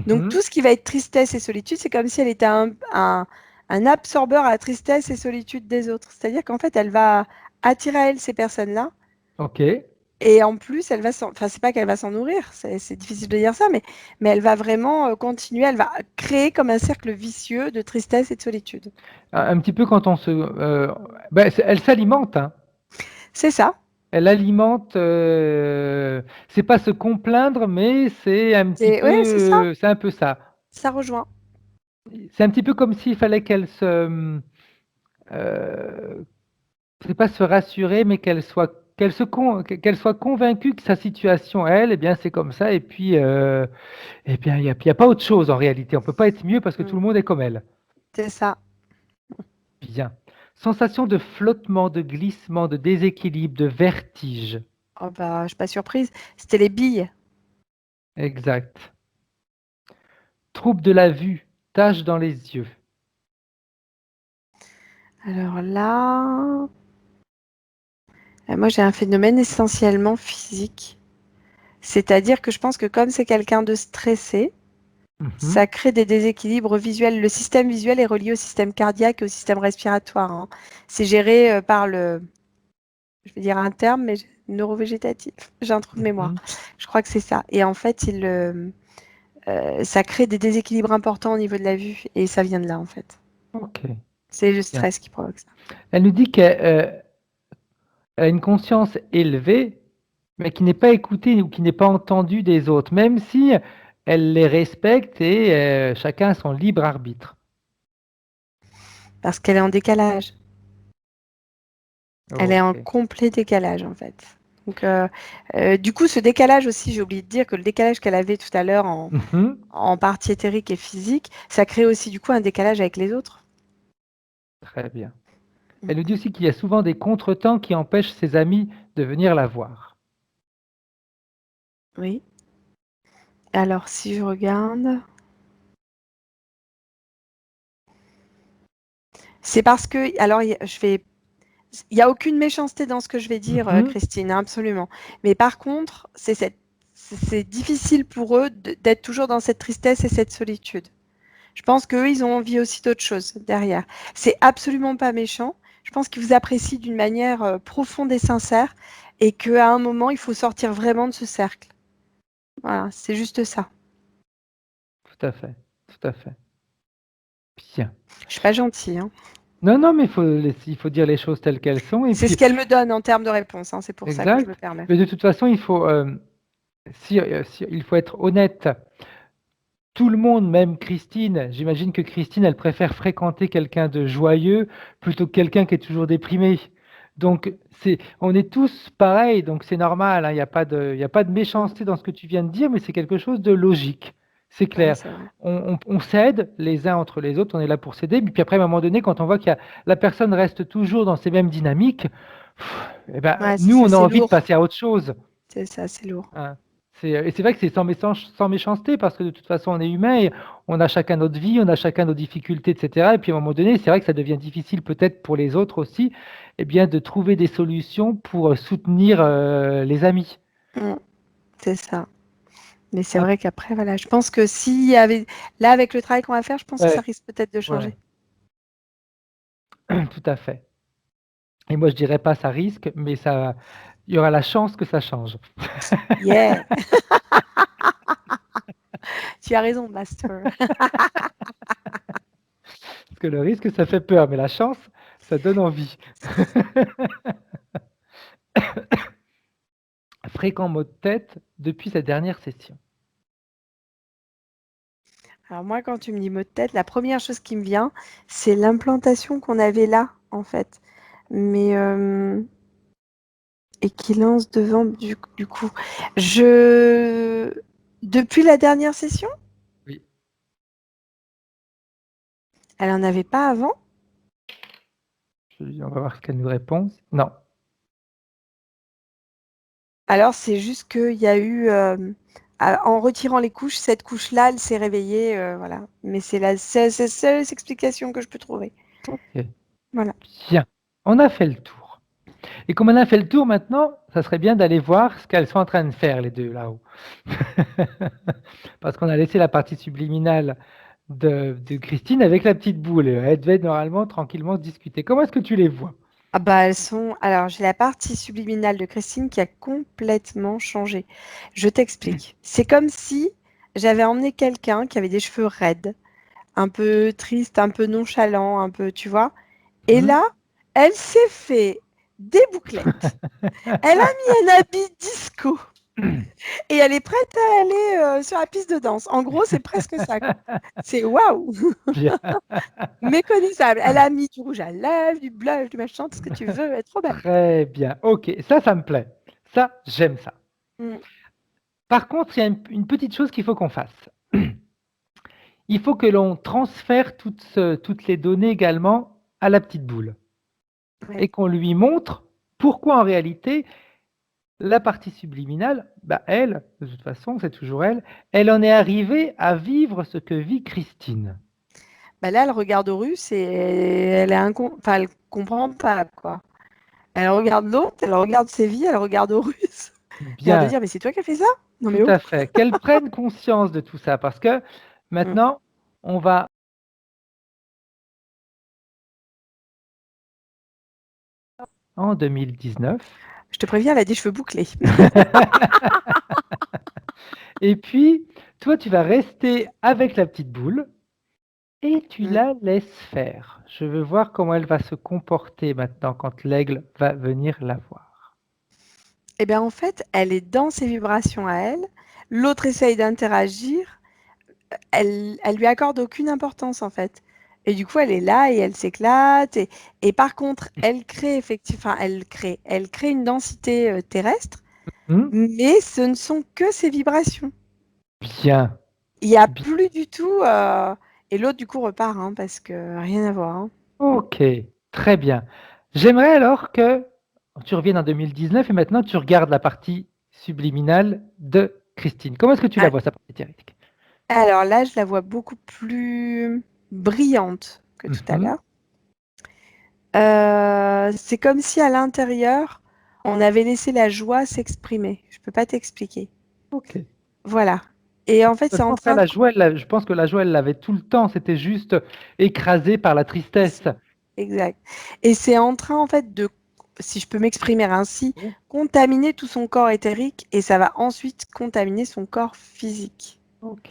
Donc
Mhm.
tout ce qui va être tristesse et solitude, c'est comme si elle était un absorbeur à la tristesse et solitude des autres. C'est-à-dire qu'en fait, elle va attirer à elle ces personnes-là.
Ok.
Et en plus, elle va enfin, c'est pas qu'elle va s'en nourrir, c'est difficile de dire ça, mais elle va vraiment continuer, elle va créer comme un cercle vicieux de tristesse et de solitude.
Un petit peu quand on se... ben, elle s'alimente, hein.
C'est ça.
Elle alimente... c'est pas se complaindre, mais c'est un petit
Et ouais, c'est ça.
peu... c'est un peu ça.
Ça rejoint.
C'est un petit peu comme s'il fallait qu'elle se... euh, c'est pas se rassurer, mais qu'elle soit convaincue que sa situation, elle, eh bien, c'est comme ça, et puis, eh bien, il y a pas autre chose en réalité. On peut pas être mieux parce que tout
Mm.
le monde est comme elle.
C'est ça.
Bien. Sensation de flottement, de glissement, de déséquilibre, de vertige.
Oh bah, je suis pas surprise. C'était les billes.
Exact. Trouble de la vue, tache dans les yeux.
Alors là, moi j'ai un phénomène essentiellement physique. C'est-à-dire que je pense que comme c'est quelqu'un de stressé,
Mhm.
ça crée des déséquilibres visuels. Le système visuel est relié au système cardiaque et au système respiratoire, hein. C'est géré par je vais dire un terme, mais neurovégétatif. J'ai un trou de mémoire.
Mhm.
Je crois que c'est ça. Et en fait, ça crée des déséquilibres importants au niveau de la vue et ça vient de là en fait.
Ok.
C'est le
Bien.
stress qui provoque ça.
Elle nous dit qu'elle a une conscience élevée, mais qui n'est pas écoutée ou qui n'est pas entendue des autres, même si elle les respecte et chacun a son libre arbitre.
Parce qu'elle est en décalage. Elle est en
Ok.
complet décalage en fait. Donc, du coup, ce décalage aussi, j'ai oublié de dire que le décalage qu'elle avait tout à l'heure
Mhm.
en partie éthérique et physique, ça crée aussi du coup un décalage avec les autres.
Très bien.
Mm.
Elle nous dit aussi qu'il y a souvent des contretemps qui empêchent ses amis de venir la voir.
Oui. Alors, si je regarde, c'est parce que, alors, il n'y a aucune méchanceté dans ce que je vais dire,
Mhm.
Christine, hein, absolument. Mais par contre, c'est difficile pour eux d'être toujours dans cette tristesse et cette solitude. Je pense qu'eux, ils ont envie aussi d'autre chose derrière. C'est absolument pas méchant. Je pense qu'ils vous apprécient d'une manière profonde et sincère et qu'à un moment, il faut sortir vraiment de ce cercle. Voilà, c'est juste ça.
Tout à fait. Tout à fait. Bien.
Je suis pas gentille, hein.
Non, non, mais il faut dire les choses telles qu'elles sont. Et
C'est ce
puis,
qu'elle me donne en termes de réponse, hein, c'est pour ça que je me
exact.
permets.
Mais de toute façon, il faut être honnête. Tout le monde, même Christine, j'imagine que Christine, elle préfère fréquenter quelqu'un de joyeux plutôt que quelqu'un qui est toujours déprimé. Donc, on est tous pareils, donc c'est normal, hein, il y a pas de
Mm.
méchanceté dans ce que tu viens de dire, mais c'est quelque chose de logique. C'est
Ouais,
clair.
c'est vrai.
On s'aide les uns entre les autres, on est là pour s'aider. Puis après, à un moment donné, quand on voit la personne reste toujours dans ces mêmes dynamiques, eh ben,
Ouais, c'est
nous,
ça,
on a
c'est
envie de
lourd.
passer à autre chose,
C'est ça, c'est lourd.
hein. Et c'est vrai que c'est sans méchanceté, parce que de toute façon, on est humain et on a chacun notre vie, on a chacun nos difficultés, etc. Et puis à un moment donné, c'est vrai que ça devient difficile peut-être pour les autres aussi, eh bien, de trouver des solutions pour soutenir les amis.
Mm, c'est ça. Mais c'est
Ah,
vrai qu'après, voilà, je pense que s'il y avait, là, avec le travail qu'on va faire, je pense que ça
ouais,
risque peut-être de
ouais,
changer.
tout à fait. Et moi, je dirais pas ça risque, mais ça, il y aura la chance que ça change.
Yeah, tu as raison, Master.
Parce que le risque, ça fait peur, mais la chance, ça donne envie. Fréquent mot de tête depuis sa dernière session.
Alors moi, quand tu me dis mot de tête, la première chose qui me vient, c'est l'implantation qu'on avait là, en fait. Mais et qui lance devant du coup. Depuis la dernière session,
Oui.
elle en avait pas avant.
On va voir ce qu'elle nous répond. Non.
Alors c'est juste qu'il y a eu en retirant les couches, cette couche-là, elle s'est réveillée, voilà. Mais c'est la seule explication que je peux trouver.
Ok.
Voilà.
Bien. On a fait le tour. Et comme on a fait le tour maintenant, ça serait bien d'aller voir ce qu'elles sont en train de faire, les deux, là-haut. Parce qu'on a laissé la partie subliminale de Christine avec la petite boule. Elle devait normalement tranquillement se discuter. Comment est-ce que tu les vois?
Ah bah elles sont. Alors j'ai la partie subliminale de Christine qui a complètement changé. Je t'explique. C'est comme si j'avais emmené quelqu'un qui avait des cheveux raides, un peu triste, un peu nonchalant, un peu, tu vois. Et
Hmm.
là, elle s'est fait des bouclettes. Elle a mis un habit disco et elle est prête à aller sur la piste de danse. En gros, c'est presque ça, quoi. C'est waouh,
Bien.
méconnaissable. Elle a mis du rouge à lèvres, du blush, du machin, tout ce que tu veux. Elle est trop belle.
Très bien. Ok, ça me plaît. Ça, j'aime ça.
Mm.
Par contre, il y a une petite chose qu'il faut qu'on fasse. Il faut que l'on transfère toutes les données également à la petite boule
Ouais.
et qu'on lui montre pourquoi en réalité la partie subliminale, bah elle, de toute façon, c'est toujours elle, elle en est arrivée à vivre ce que vit Christine.
Bah là, elle regarde Horus et enfin, elle comprend pas, quoi. Elle regarde l'autre, elle regarde Séville, elle regarde Horus. L'air de
Bien,
dire, mais c'est toi qui as fait ça? Non
tout
mais oh.
à fait. Qu'elle prenne conscience de tout ça parce que
Mm.
maintenant, on va en 2019.
Je te préviens, elle a des cheveux bouclés.
Et puis, toi, tu vas rester avec la petite boule et tu
Mm.
la laisses faire. Je veux voir comment elle va se comporter maintenant quand l'aigle va venir la voir.
Eh bien, en fait, elle est dans ses vibrations à elle. L'autre essaye d'interagir. Elle lui accorde aucune importance, en fait. Et du coup, elle est là et elle s'éclate. Et par contre, elle crée effectivement, enfin, elle crée une densité terrestre,
Hmm.
mais ce ne sont que ses vibrations.
Bien,
Il n'y a
bien.
plus du tout. Et l'autre, du coup, repart, hein, parce que rien à voir, hein.
Ok, très bien. J'aimerais alors que tu reviennes en 2019 et maintenant tu regardes la partie subliminale de Christine. Comment est-ce que tu la
Ah,
vois, sa partie théorique?
alors là, je la vois beaucoup plus brillante que tout à
Mhm.
l'heure. C'est comme si à l'intérieur, on avait laissé la joie s'exprimer. Je peux pas t'expliquer.
Ok. De
Voilà. Et en fait,
toute
c'est en
façon, ça,
train de...
la joie, je pense que la joie, elle l'avait tout le temps. C'était juste écrasé par la tristesse.
Exact. Et c'est en train, en fait, de, si je peux m'exprimer ainsi, contaminer tout son corps éthérique et ça va ensuite contaminer son corps physique.
Ok.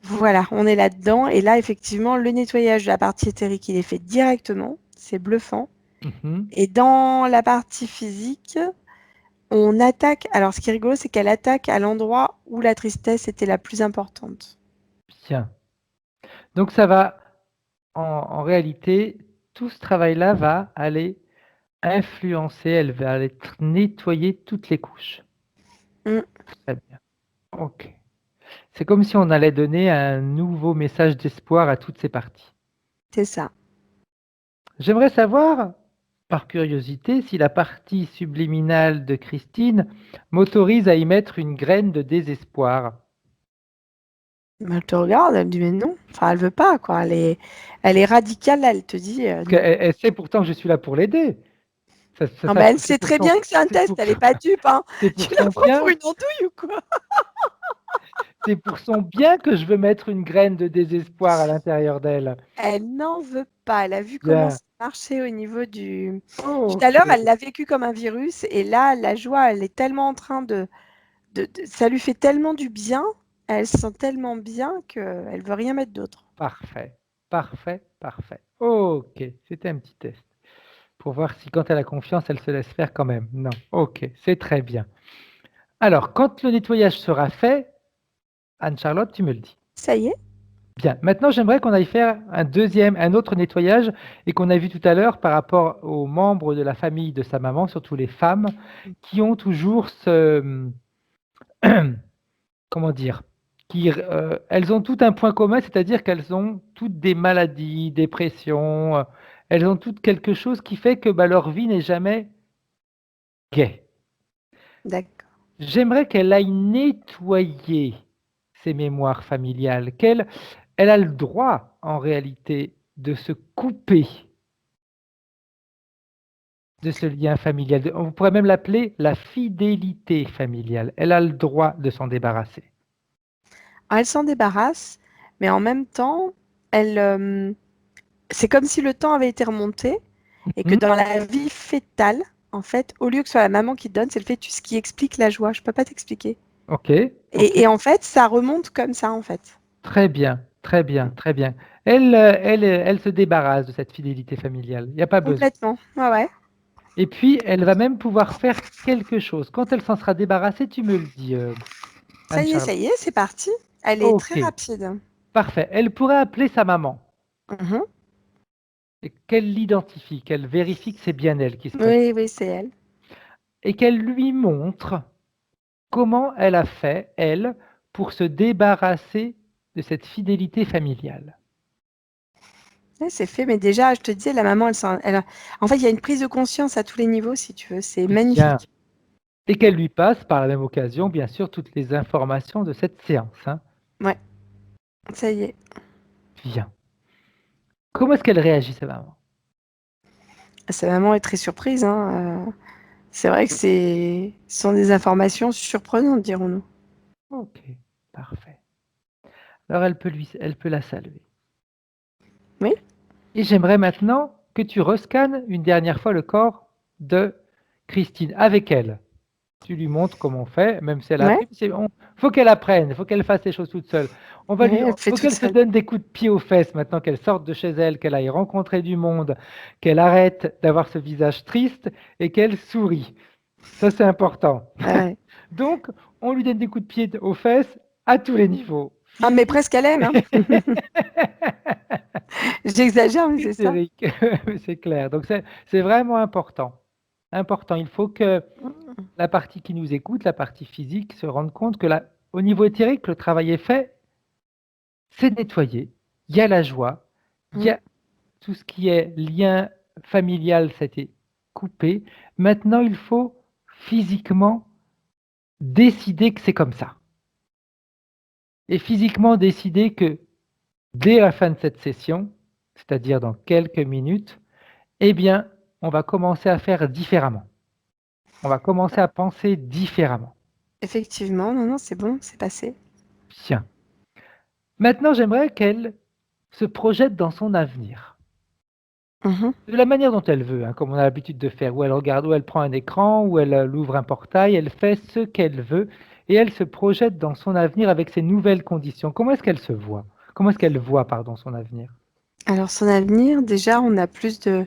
Voilà, on est là-dedans. Et là, effectivement, le nettoyage de la partie éthérique, il est fait directement. C'est bluffant.
Mhm.
Et dans la partie physique, on attaque. Alors, ce qui est rigolo, c'est qu'elle attaque à l'endroit où la tristesse était la plus importante.
Bien. Donc ça va, en réalité, tout ce travail-là va aller influencer, elle va aller nettoyer toutes les couches.
Mm,
Très bien. Ok. C'est comme si on allait donner un nouveau message d'espoir à toutes ces parties.
c'est ça.
J'aimerais savoir par curiosité, si la partie subliminale de Christine m'autorise à y mettre une graine de désespoir.
Elle te regarde, elle dit mais non. Enfin, elle veut pas, quoi. Elle est radicale, là, elle te dit
Parce
non.
qu'elle sait pourtant que je suis là pour l'aider.
Non, mais elle
C'est
sait
pour
très bien que c'est un
c'est
test,
pour,
elle est pas dupe, hein.
c'est pour
Tu la
son
prends pour
bien,
une andouille ou quoi?
c'est pour son bien que je veux mettre une graine de désespoir à l'intérieur d'elle.
Elle n'en veut pas. Elle a vu comment
Bien.
ça marchait au niveau du. Tout à
Ok.
l'heure, elle l'a vécu comme un virus, et là, la joie, elle est tellement en train ça lui fait tellement du bien, elle se sent tellement bien qu'elle veut rien mettre d'autre.
Parfait. Parfait. Parfait. Ok. C'était un petit test pour voir si quand elle a confiance, elle se laisse faire quand même. Non. Ok. C'est très bien. Alors, quand le nettoyage sera fait, Anne-Charlotte, tu me le dis.
Ça y est?
Bien. Maintenant, j'aimerais qu'on aille faire un autre nettoyage et qu'on a vu tout à l'heure par rapport aux membres de la famille de sa maman, surtout les femmes, qui ont toujours comment dire, elles ont tout un point commun, c'est-à-dire qu'elles ont toutes des maladies, dépression, elles ont toutes quelque chose qui fait que leur vie n'est jamais gaie.
D'accord.
J'aimerais qu'elle aille nettoyer ses mémoires familiales, elle a le droit, en réalité, de se couper de ce lien familial. On pourrait même l'appeler la fidélité familiale. Elle a le droit de s'en débarrasser.
Elle s'en débarrasse, mais en même temps, c'est comme si le temps avait été remonté et que
Mhm.
dans la vie fétale, en fait, au lieu que ce soit la maman qui te donne, c'est le fœtus qui explique la joie. Je peux pas t'expliquer.
Ok, ok.
Et en fait, ça remonte comme ça, en fait.
Très bien, très bien, très bien. Elle se débarrasse de cette fidélité familiale. Il n'y a pas besoin.
Complètement. Ouais, ouais.
Et puis, elle va même pouvoir faire quelque chose. Quand elle s'en sera débarrassée, tu me le dis,
Ça
Anne-Charlotte.
y est, c'est parti. Elle est très
Ok,
rapide.
parfait. Elle pourrait appeler sa maman
Mhm.
et qu'elle l'identifie, qu'elle vérifie que c'est bien elle qui se présente
Oui, oui, c'est elle.
et qu'elle lui montre comment elle a fait, elle, pour se débarrasser de cette fidélité familiale.
Ouais, c'est fait, mais déjà, je te disais, la maman, en fait, il y a une prise de conscience à tous les niveaux, si tu veux. C'est
Bien.
magnifique.
Et qu'elle lui passe par la même occasion, bien sûr, toutes les informations de cette séance, hein.
Ouais, ça y est.
Bien. Comment est-ce qu'elle réagit, sa maman?
Sa maman est très surprise, hein. C'est vrai que ce sont des informations surprenantes, dirons-nous.
Ok, parfait. Alors elle peut la saluer.
Oui,
Et j'aimerais maintenant que tu rescannes une dernière fois le corps de Christine avec elle. Tu lui montres comment on fait, même si elle a
ouais,
appris. Faut qu'elle apprenne, faut qu'elle fasse les choses toute seule.
ouais, elle fait
Faut
toute
qu'elle se
seule.
donne des coups de pied aux fesses maintenant qu'elle sorte de chez elle, qu'elle aille rencontrer du monde, qu'elle arrête d'avoir ce visage triste et qu'elle sourit. Ça, c'est important.
Ouais.
Donc, on lui donne des coups de pied aux fesses à tous les niveaux.
Ah, mais
Physique,
presque elle aime, hein. J'exagère, mais c'est ça.
hystérique, c'est clair. Donc, c'est vraiment important. Important. Il faut que la partie qui nous écoute, la partie physique, se rende compte que au niveau éthérique, le travail est fait, c'est nettoyé. Il y a la joie, il y
Mm.
a tout ce qui est lien familial, ça a été coupé. Maintenant, il faut physiquement décider que c'est comme ça. Et physiquement décider que dès la fin de cette session, c'est-à-dire dans quelques minutes, eh bien, on va commencer à faire différemment. On va commencer à penser différemment.
Effectivement, non, non, c'est bon, c'est passé.
Bien. Maintenant, j'aimerais qu'elle se projette dans son avenir.
Mhm.
De la manière dont elle veut, hein, comme on a l'habitude de faire, où elle regarde, où elle prend un écran, où elle ouvre un portail, elle fait ce qu'elle veut et elle se projette dans son avenir avec ses nouvelles conditions. Comment est-ce qu'elle se voit? Comment est-ce qu'elle voit, pardon, son avenir?
Alors, son avenir, déjà, on a plus de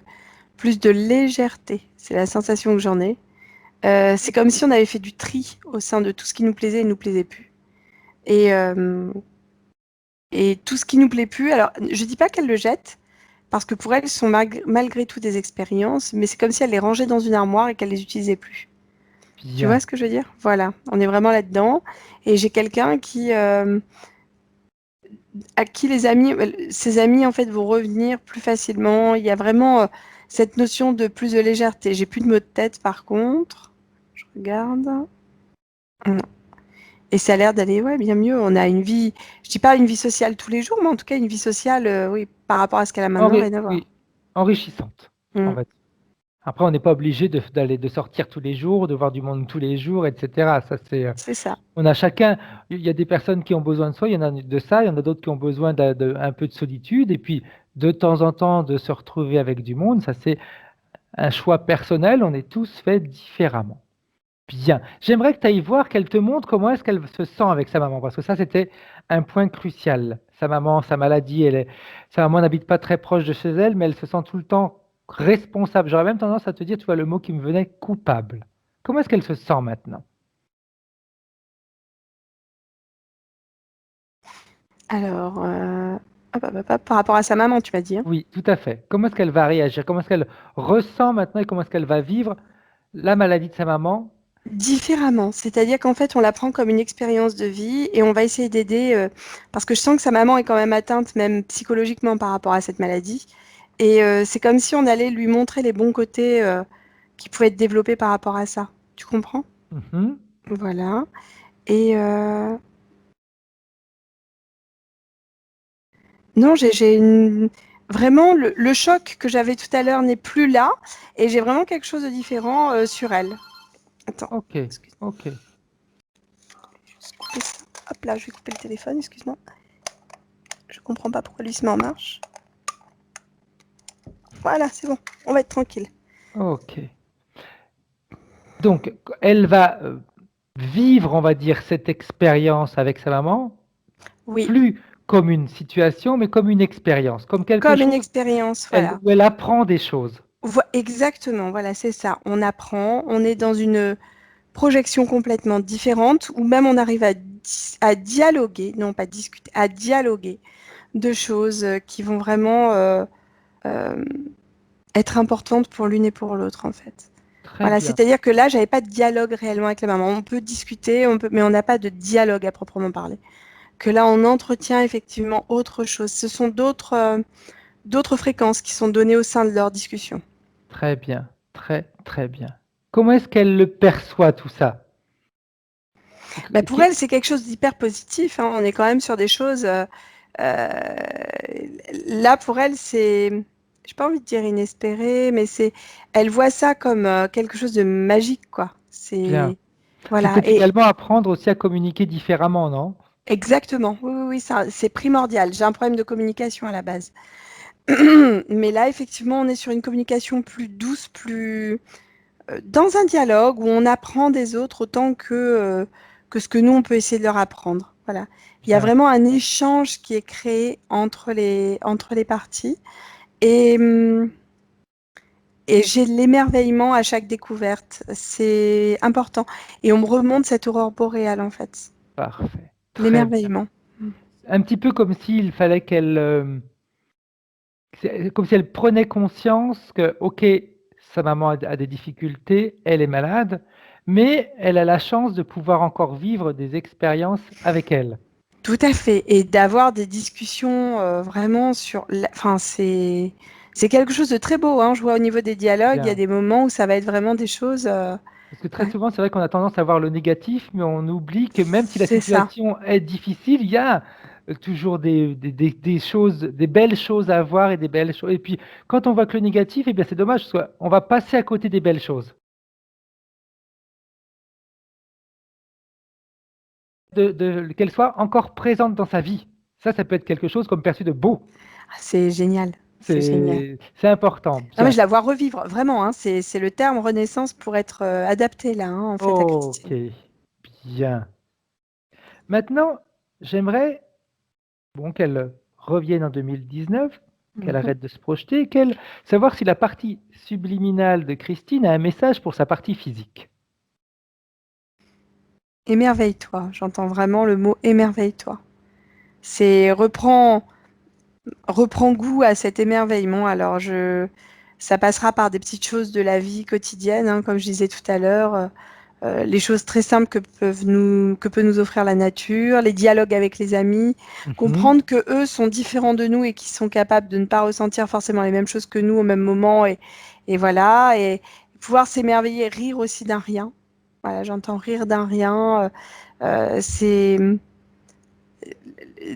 légèreté. C'est la sensation que j'en ai. C'est comme si on avait fait du tri au sein de tout ce qui nous plaisait et ne nous plaisait plus. Et, euh, et tout ce qui nous plaît plus, alors je dis pas qu'elle le jette, parce que pour elle, ce sont malgré tout des expériences, mais c'est comme si elle les rangeait dans une armoire et qu'elle les utilisait plus. Tu vois
Bien.
ce que je veux dire? Voilà, on est vraiment là-dedans. Et j'ai quelqu'un à qui ses amis en fait vont revenir plus facilement. Il y a vraiment, cette notion de plus de légèreté. J'ai plus de maux de tête par contre. Je regarde. Non. Et ça a l'air d'aller bien mieux. On a une vie, je dis pas une vie sociale tous les jours, mais en tout cas une vie sociale, oui, par rapport à ce qu'elle a maintenant, rien à voir.
Oui, enrichissante, on
Mm.
va dire. Après, on n'est pas obligé de sortir tous les jours, de voir du monde tous les jours, etc. Ça,
C'est ça.
on a chacun, il y a des personnes qui ont besoin de soi, il y en a de ça, il y en a d'autres qui ont besoin un peu de solitude, et puis de temps en temps de se retrouver avec du monde. Ça, c'est un choix personnel, on est tous faits différemment. Bien. J'aimerais que tu ailles voir, qu'elle te montre comment est-ce qu'elle se sent avec sa maman, parce que ça, c'était un point crucial. Sa maman, sa maladie, sa maman n'habite pas très proche de chez elle, mais elle se sent tout le temps responsable. J'aurais même tendance à te dire, tu vois, le mot qui me venait, coupable. Comment est-ce qu'elle se sent maintenant?
Alors, par rapport à sa maman, tu m'as dit. Hein.
Oui, tout à fait. Comment est-ce qu'elle va réagir? Comment est-ce qu'elle ressent maintenant et comment est-ce qu'elle va vivre la maladie de sa maman?
Différemment, c'est-à-dire qu'en fait, on la prend comme une expérience de vie et on va essayer d'aider, parce que je sens que sa maman est quand même atteinte, même psychologiquement, par rapport à cette maladie. Et c'est comme si on allait lui montrer les bons côtés qui pouvaient être développés par rapport à ça. Tu comprends?
Mhm.
Voilà. Et non, vraiment le choc que j'avais tout à l'heure n'est plus là et j'ai vraiment quelque chose de différent sur elle. Attends,
Ok,
excuse-moi.
ok.
Juste couper ça. Hop là, je vais couper le téléphone, excuse-moi. Je comprends pas pourquoi lui se met en marche. Voilà, c'est bon, on va être tranquille.
Ok. Donc, elle va vivre, on va dire, cette expérience avec sa maman,
Oui,
plus comme une situation, mais comme une expérience, comme quelque
comme une
chose
expérience, voilà.
où elle apprend des choses.
Exactement, voilà, c'est ça. On apprend, on est dans une projection complètement différente, ou même on arrive à dialoguer, non pas discuter, à dialoguer de choses qui vont vraiment euh, être importantes pour l'une et pour l'autre, en fait.
Très
Voilà,
bien,
c'est-à-dire que là, j'avais pas de dialogue réellement avec la maman. On peut discuter, mais on n'a pas de dialogue à proprement parler. Que là, on entretient effectivement autre chose. Ce sont d'autres fréquences qui sont données au sein de leur discussion.
très bien, très, très bien. Comment est-ce qu'elle le perçoit tout ça?
Bah, pour elle, c'est quelque chose d'hyper positif. Hein. On est quand même sur des choses. Euh, Là, pour elle, c'est. J'ai pas envie de dire inespéré, mais elle voit ça comme quelque chose de magique, quoi.
Bien. C'est
Voilà.
peut-être
Et
également apprendre aussi à communiquer différemment, non?
exactement. Oui, oui, oui, c'est primordial. J'ai un problème de communication à la base. Mais là, effectivement, on est sur une communication plus douce, plus dans un dialogue où on apprend des autres autant que ce que nous, on peut essayer de leur apprendre. Voilà. Il y a
Bien,
vraiment un échange qui est créé entre les parties. Et, hum, et j'ai de l'émerveillement à chaque découverte. C'est important. Et on me remonte cette aurore boréale, en fait.
parfait. Très bien.
L'émerveillement.
Un petit peu comme s'il fallait comme si elle prenait conscience que, ok, sa maman a des difficultés, elle est malade, mais elle a la chance de pouvoir encore vivre des expériences avec elle.
Tout à fait. Et d'avoir des discussions vraiment sur. Enfin, c'est quelque chose de très beau. Hein. Je vois au niveau des dialogues, il y a
Bien.
des moments où ça va être vraiment des choses.
Parce que très
Ouais,
souvent, c'est vrai qu'on a tendance à voir le négatif, mais on oublie que même si la
c'est ça.
situation est difficile, il y a toujours des choses, des belles choses à voir et des belles choses. Et puis, quand on voit que le négatif, eh bien, c'est dommage, parce qu'on va passer à côté des belles choses. Qu'elle soit encore présente dans sa vie. Ça peut être quelque chose comme perçu de beau.
Ah, c'est génial. C'est génial.
C'est important.
Non, mais
Bien.
je la vois revivre, vraiment. Hein. C'est le terme renaissance pour être adapté là, hein, en fait, à
Ok,
Christine.
bien. Maintenant, j'aimerais bon, qu'elle revienne en 2019, qu'elle
Mhm.
arrête de se projeter, savoir si la partie subliminale de Christine a un message pour sa partie physique.
Émerveille-toi. J'entends vraiment le mot émerveille-toi. C'est reprends goût à cet émerveillement. Alors, ça passera par des petites choses de la vie quotidienne, hein, comme je disais tout à l'heure. les choses très simples que peut nous offrir la nature, les dialogues avec les amis,
Mhm.
comprendre que eux sont différents de nous et qu'ils sont capables de ne pas ressentir forcément les mêmes choses que nous au même moment et voilà, et pouvoir s'émerveiller, rire aussi d'un rien. Voilà, j'entends rire d'un rien. C'est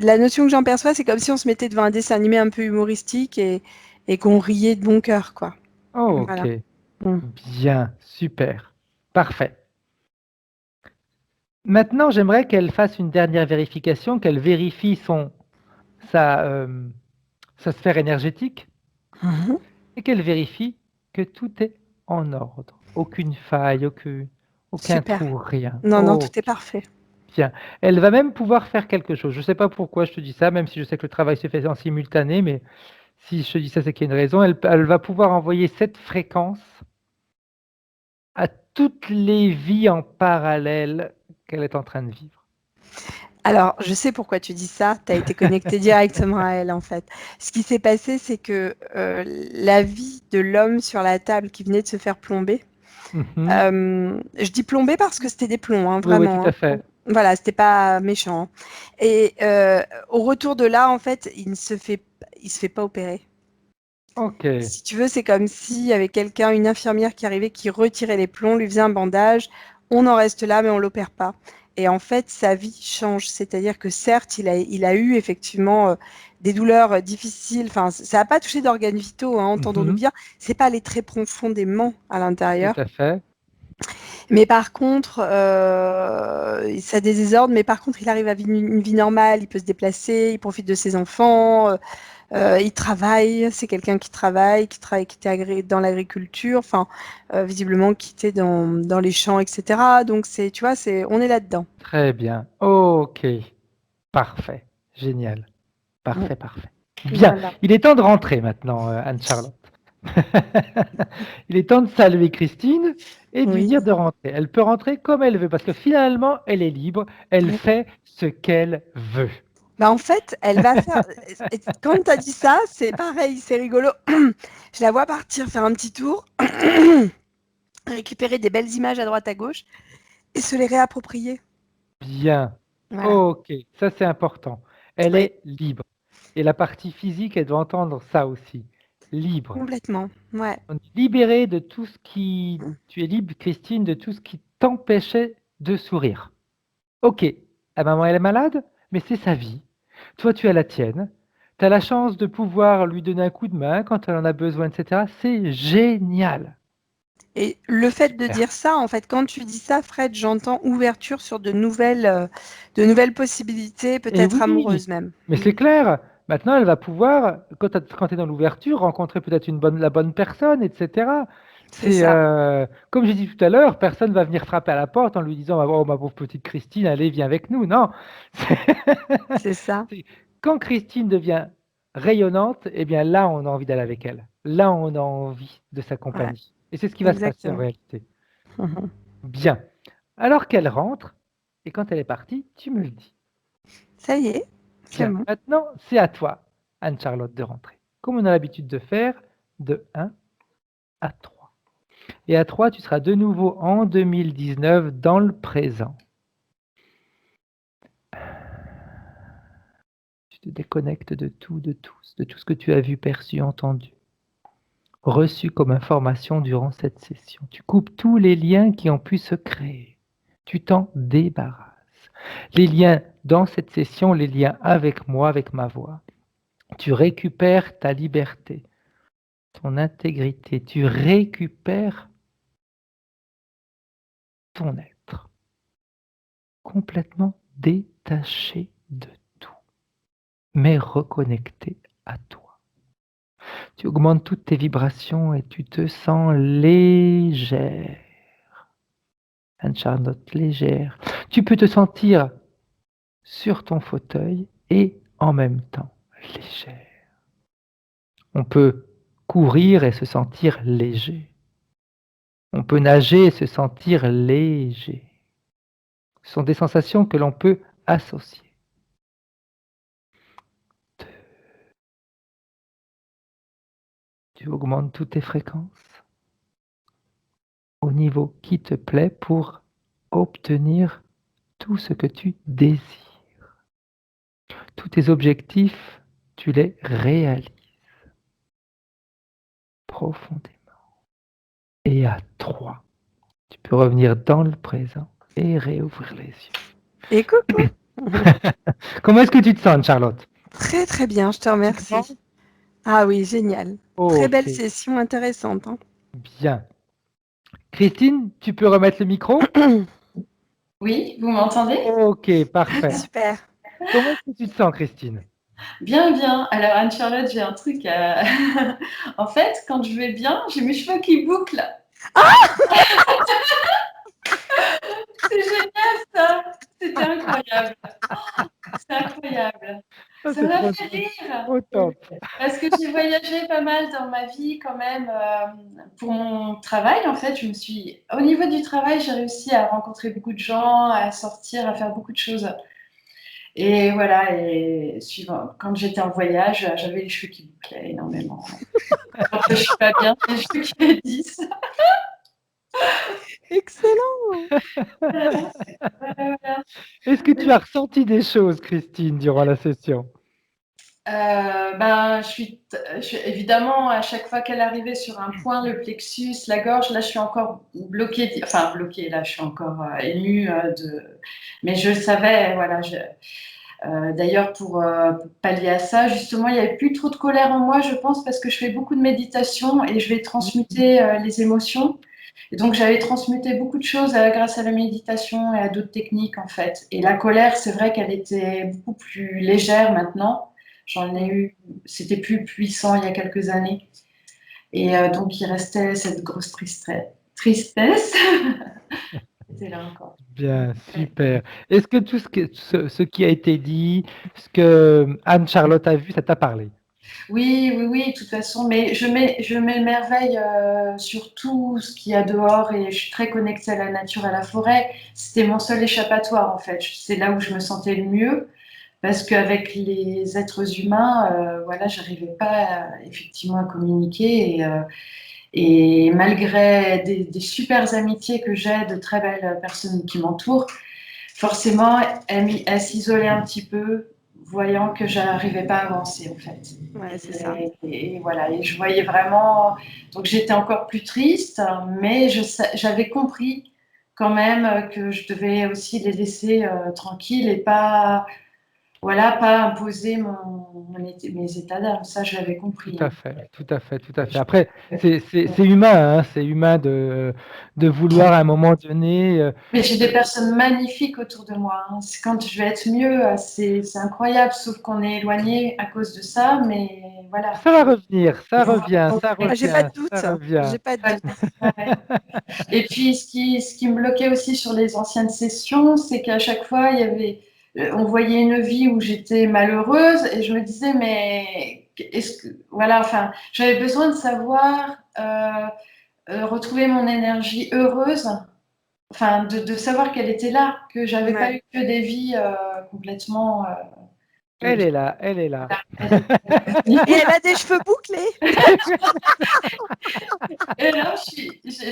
la notion que j'en perçois, c'est comme si on se mettait devant un dessin animé un peu humoristique et qu'on riait de bon cœur, quoi.
Ok,
Voilà. Mm.
bien, super, parfait. Maintenant, j'aimerais qu'elle fasse une dernière vérification, qu'elle vérifie sa, sa sphère énergétique
Mhm.
et qu'elle vérifie que tout est en ordre. Aucune faille, aucun
Super.
trou, rien.
Non, non, tout
Oh,
est parfait.
bien. Elle va même pouvoir faire quelque chose. Je ne sais pas pourquoi je te dis ça, même si je sais que le travail se fait en simultané, mais si je te dis ça, c'est qu'il y a une raison. Elle va pouvoir envoyer cette fréquence à toutes les vies en parallèle qu'elle est en train de vivre.
Alors, je sais pourquoi tu dis ça. Tu as été connecté directement à elle, en fait. Ce qui s'est passé, c'est que la vie de l'homme sur la table qui venait de se faire plomber,
Mhm.
je dis plomber parce que c'était des plombs, hein,
Oui, oui, tout
vraiment.
à
Hein.
fait.
Voilà, c'était pas méchant. Hein. Et au retour de là, en fait, il se fait pas opérer.
Ok,
Si tu veux, c'est comme s'il y avait quelqu'un, une infirmière qui arrivait, qui retirait les plombs, lui faisait un bandage. On en reste là, mais on l'opère pas. Et en fait, sa vie change. C'est-à-dire que certes, il a eu effectivement des douleurs difficiles. Enfin, ça n'a pas touché d'organes vitaux, hein, entendons-nous
mhm.
bien. C'est pas allé très profondément à
Tout
l'intérieur.
à fait.
Mais par contre, ça a des désordres. Mais par contre, il arrive à vivre une vie normale. Il peut se déplacer. Il profite de ses enfants. Il travaille, c'est quelqu'un qui travaille, qui était dans l'agriculture, enfin, visiblement qui était dans les champs, etc. Donc c'est, tu vois, on est là-dedans.
Très bien. Ok, parfait. Génial.
Mm.
Parfait, parfait. Bien.
Voilà.
Il est temps de rentrer maintenant, Anne-Charlotte. Il est temps de saluer Christine et de lui
Oui.
dire de rentrer. Elle peut rentrer comme elle veut parce que finalement, elle est libre. Elle
Oui.
fait ce qu'elle veut.
Bah en fait, elle va faire. Quand tu as dit ça, c'est pareil, c'est rigolo. Je la vois partir faire un petit tour, récupérer des belles images à droite à gauche et se les réapproprier.
Bien.
Voilà.
Ok, ça c'est important. Elle
Oui,
est libre. Et la partie physique, elle doit entendre ça aussi. Libre.
complètement. Ouais.
On est libéré de tout ce qui... Tu es libre, Christine, de tout ce qui t'empêchait de sourire. Ok, la maman elle est malade, mais c'est sa vie. Toi, tu as la tienne. Tu as la chance de pouvoir lui donner un coup de main quand elle en a besoin, etc. C'est génial.
Et le fait de
Super.
dire ça, en fait, quand tu dis ça, Fred, j'entends ouverture sur de nouvelles possibilités,
Et
peut-être
oui,
amoureuses même.
mais
Mm.
c'est clair. Maintenant, elle va pouvoir, quand tu es dans l'ouverture, rencontrer peut-être la bonne personne, etc.
C'est
C'est
ça,
comme j'ai dit tout à l'heure, personne va venir frapper à la porte en lui disant oh, ma pauvre petite Christine, allez, viens avec nous. Non.
c'est ça.
C'est- Quand Christine devient rayonnante, eh bien là, on a envie d'aller avec elle. Là, on a envie de sa
Ouais,
compagnie. Et c'est ce qui va se passer en
exactement.
réalité.
Mhm.
Bien. Alors qu'elle rentre, et quand elle est partie, tu me le dis.
Ça y est, c'est
Bien.
bon.
Maintenant, c'est à toi, Anne-Charlotte, de rentrer. Comme on a l'habitude de faire, de 1 à 3. Et à 3, tu seras de nouveau en 2019 dans le présent. Tu te déconnectes de tout, de tous, de tout ce que tu as vu, perçu, entendu, reçu comme information durant cette session. Tu coupes tous les liens qui ont pu se créer. Tu t'en débarrasses. Les liens dans cette session, les liens avec moi, avec ma voix. Tu récupères ta liberté, ton intégrité. Tu récupères ton être, complètement détaché de tout, mais reconnecté à toi. Tu augmentes toutes tes vibrations et tu te sens légère. Anne-Charlotte, légère. Tu peux te sentir sur ton fauteuil et en même temps légère. On peut courir et se sentir léger. On peut nager et se sentir léger. Ce sont des sensations que l'on peut associer. Tu augmentes toutes tes fréquences au niveau qui te plaît pour obtenir tout ce que tu désires. Tous tes objectifs, tu les réalises profondément. Et à 3, tu peux revenir dans le présent et réouvrir les yeux.
Et coucou.
Comment est-ce que tu te sens, Charlotte?
Très très bien, je te remercie. Ah oui, génial. Très belle
Ok,
session, intéressante. Hein.
bien. Christine, tu peux remettre le micro?
Oui, vous m'entendez?
Ok, parfait.
Super.
Comment est-ce que tu te sens, Christine?
Bien, bien. Alors, Anne-Charlotte, j'ai un truc à... En fait, quand je vais bien, j'ai mes cheveux qui bouclent. C'est génial, ça. C'était incroyable. C'est incroyable.
Ah,
Ça
c'est
m'a
trop,
fait rire.
trop top.
Parce que j'ai voyagé pas mal dans ma vie quand même pour mon travail. En fait, au niveau du travail, j'ai réussi à rencontrer beaucoup de gens, à sortir, à faire beaucoup de choses. Et voilà, et quand j'étais en voyage, j'avais les cheveux qui bouclaient énormément. Quand je suis pas bien, j'ai les cheveux qui raidissent.
Excellent.
Voilà, voilà.
Est-ce que tu as ressenti des choses, Christine, durant la session?
Ben, évidemment, à chaque fois qu'elle arrivait sur un point, le plexus, la gorge, là, je suis encore bloquée, enfin bloquée, là, je suis encore émue mais je le savais, voilà. D'ailleurs, pour pallier à ça, justement, il n'y avait plus trop de colère en moi, je pense, parce que je fais beaucoup de méditation et je vais transmuter les émotions. Et donc, j'avais transmuté beaucoup de choses grâce à la méditation et à d'autres techniques, en fait. Et la colère, c'est vrai qu'elle était beaucoup plus légère maintenant. J'en ai eu, c'était plus puissant il y a quelques années. Et donc, il restait cette grosse tristesse. C'était là encore.
Bien, super. Est-ce que tout ce qui a été dit, ce que Anne-Charlotte a vu, ça t'a parlé?
Oui, oui, oui, de toute façon, mais je m'émerveille sur tout ce qu'il y a dehors et je suis très connectée à la nature, à la forêt. C'était mon seul échappatoire, en fait. C'est là où je me sentais le mieux parce qu'avec les êtres humains, voilà, j'arrivais pas effectivement à communiquer et malgré des super amitiés que j'ai, de très belles personnes qui m'entourent, forcément, elle s'isolait un petit peu, voyant que je n'arrivais pas à avancer, en fait.
Ouais, c'est ça.
Et voilà, et je voyais vraiment. Donc j'étais encore plus triste, mais j'avais compris quand même que je devais aussi les laisser tranquilles et pas, voilà, pas imposer mes états d'âme. Ça, je l'avais
Tout
compris.
à
Hein.
fait, tout à fait, tout à fait. Après, c'est humain, hein, c'est humain de vouloir à un moment donné.
Mais j'ai des personnes magnifiques autour de moi. Hein. Quand je vais être mieux, c'est incroyable, sauf qu'on est éloigné à cause de ça. Mais voilà.
Ça va revenir, ça revient, ça
Ah, j'ai pas
revient,
de
ça
doute.
revient.
J'ai pas de
Ouais,
doute.
ouais. Et puis, ce qui me bloquait aussi sur les anciennes sessions, c'est qu'à chaque fois, on voyait une vie où j'étais malheureuse et je me disais, mais voilà, enfin, j'avais besoin de savoir retrouver mon énergie heureuse, enfin, de savoir qu'elle était là, que j'avais pas
Ouais.
eu que des vies complètement.
Elle est là, elle est là.
Et elle a des cheveux bouclés.
Et là,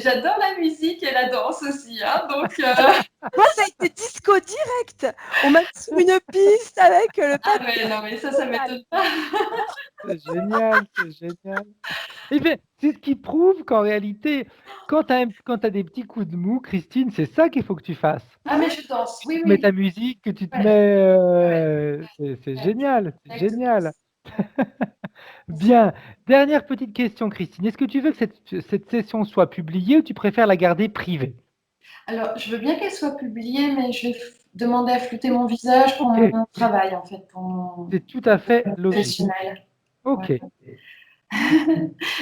j'adore la musique et la danse aussi, hein, donc.
Moi, ça a été disco direct. On m'a mis sur une piste avec le
Ah
papier.
ouais, non, mais ça m'étonne pas.
C'est génial, c'est génial. Eh bien, c'est ce qui prouve qu'en réalité, quand tu as des petits coups de mou, Christine, c'est ça qu'il faut que tu fasses.
Ah, mais je danse,
Tu
oui,
te mets
oui.
ta musique, que tu te
Ouais,
mets.
ouais,
C'est
ouais,
génial, c'est
exactement.
génial. Bien. Dernière petite question, Christine. Est-ce que tu veux que cette session soit publiée ou tu préfères la garder privée?
Alors, je veux bien qu'elle soit publiée, mais je vais demander à flouter mon visage pour
Ok,
mon travail, en fait, pour mon
c'est tout à fait logique.
professionnel. Ouais.
Ok,
Et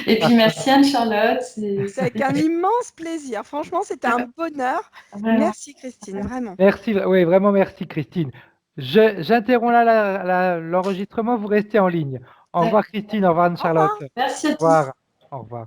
puis,
parfait.
merci Anne-Charlotte.
C'est avec un immense plaisir. Franchement, c'était un bonheur.
Vraiment.
Merci, Christine, vraiment.
Merci, oui, vraiment merci, Christine. J'interromps là l'enregistrement, vous restez en ligne. Au revoir, Christine, au revoir,
Au revoir.
Anne-Charlotte.
Merci
Au
à tous.
revoir, au revoir.